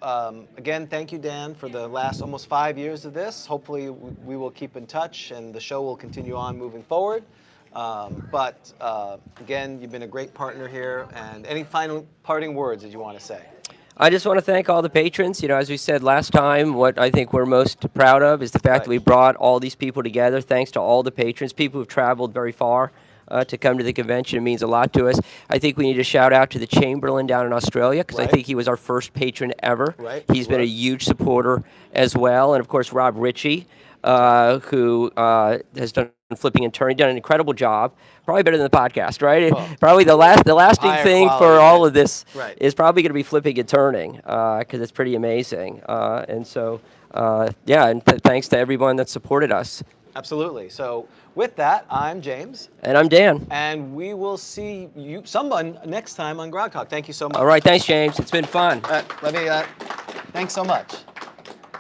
again, thank you, Dan, for the last almost 5 years of this. Hopefully, we will keep in touch, and the show will continue on moving forward. But again, you've been a great partner here. And any final parting words that you want to say? I just want to thank all the patrons. You know, as we said last time, what I think we're most proud of is the fact that we brought all these people together. Thanks to all the patrons, people who've traveled very far to come to the convention. It means a lot to us. I think we need to shout out to the Chamberlain down in Australia, because I think he was our first patron ever. Right. He's been a huge supporter as well. And of course, Rob Ritchie, who has done flipping and turning, done an incredible job. Probably better than the podcast, right? Well, probably the lasting higher thing quality, for all of this Right. is probably going to be flipping and turning, because it's pretty amazing. And so, yeah, and thanks to everyone that supported us. Absolutely. So with that, I'm James. And I'm Dan. And we will see someone next time on GROGTALK. Thank you so much. All right, thanks, James. It's been fun. Thanks so much.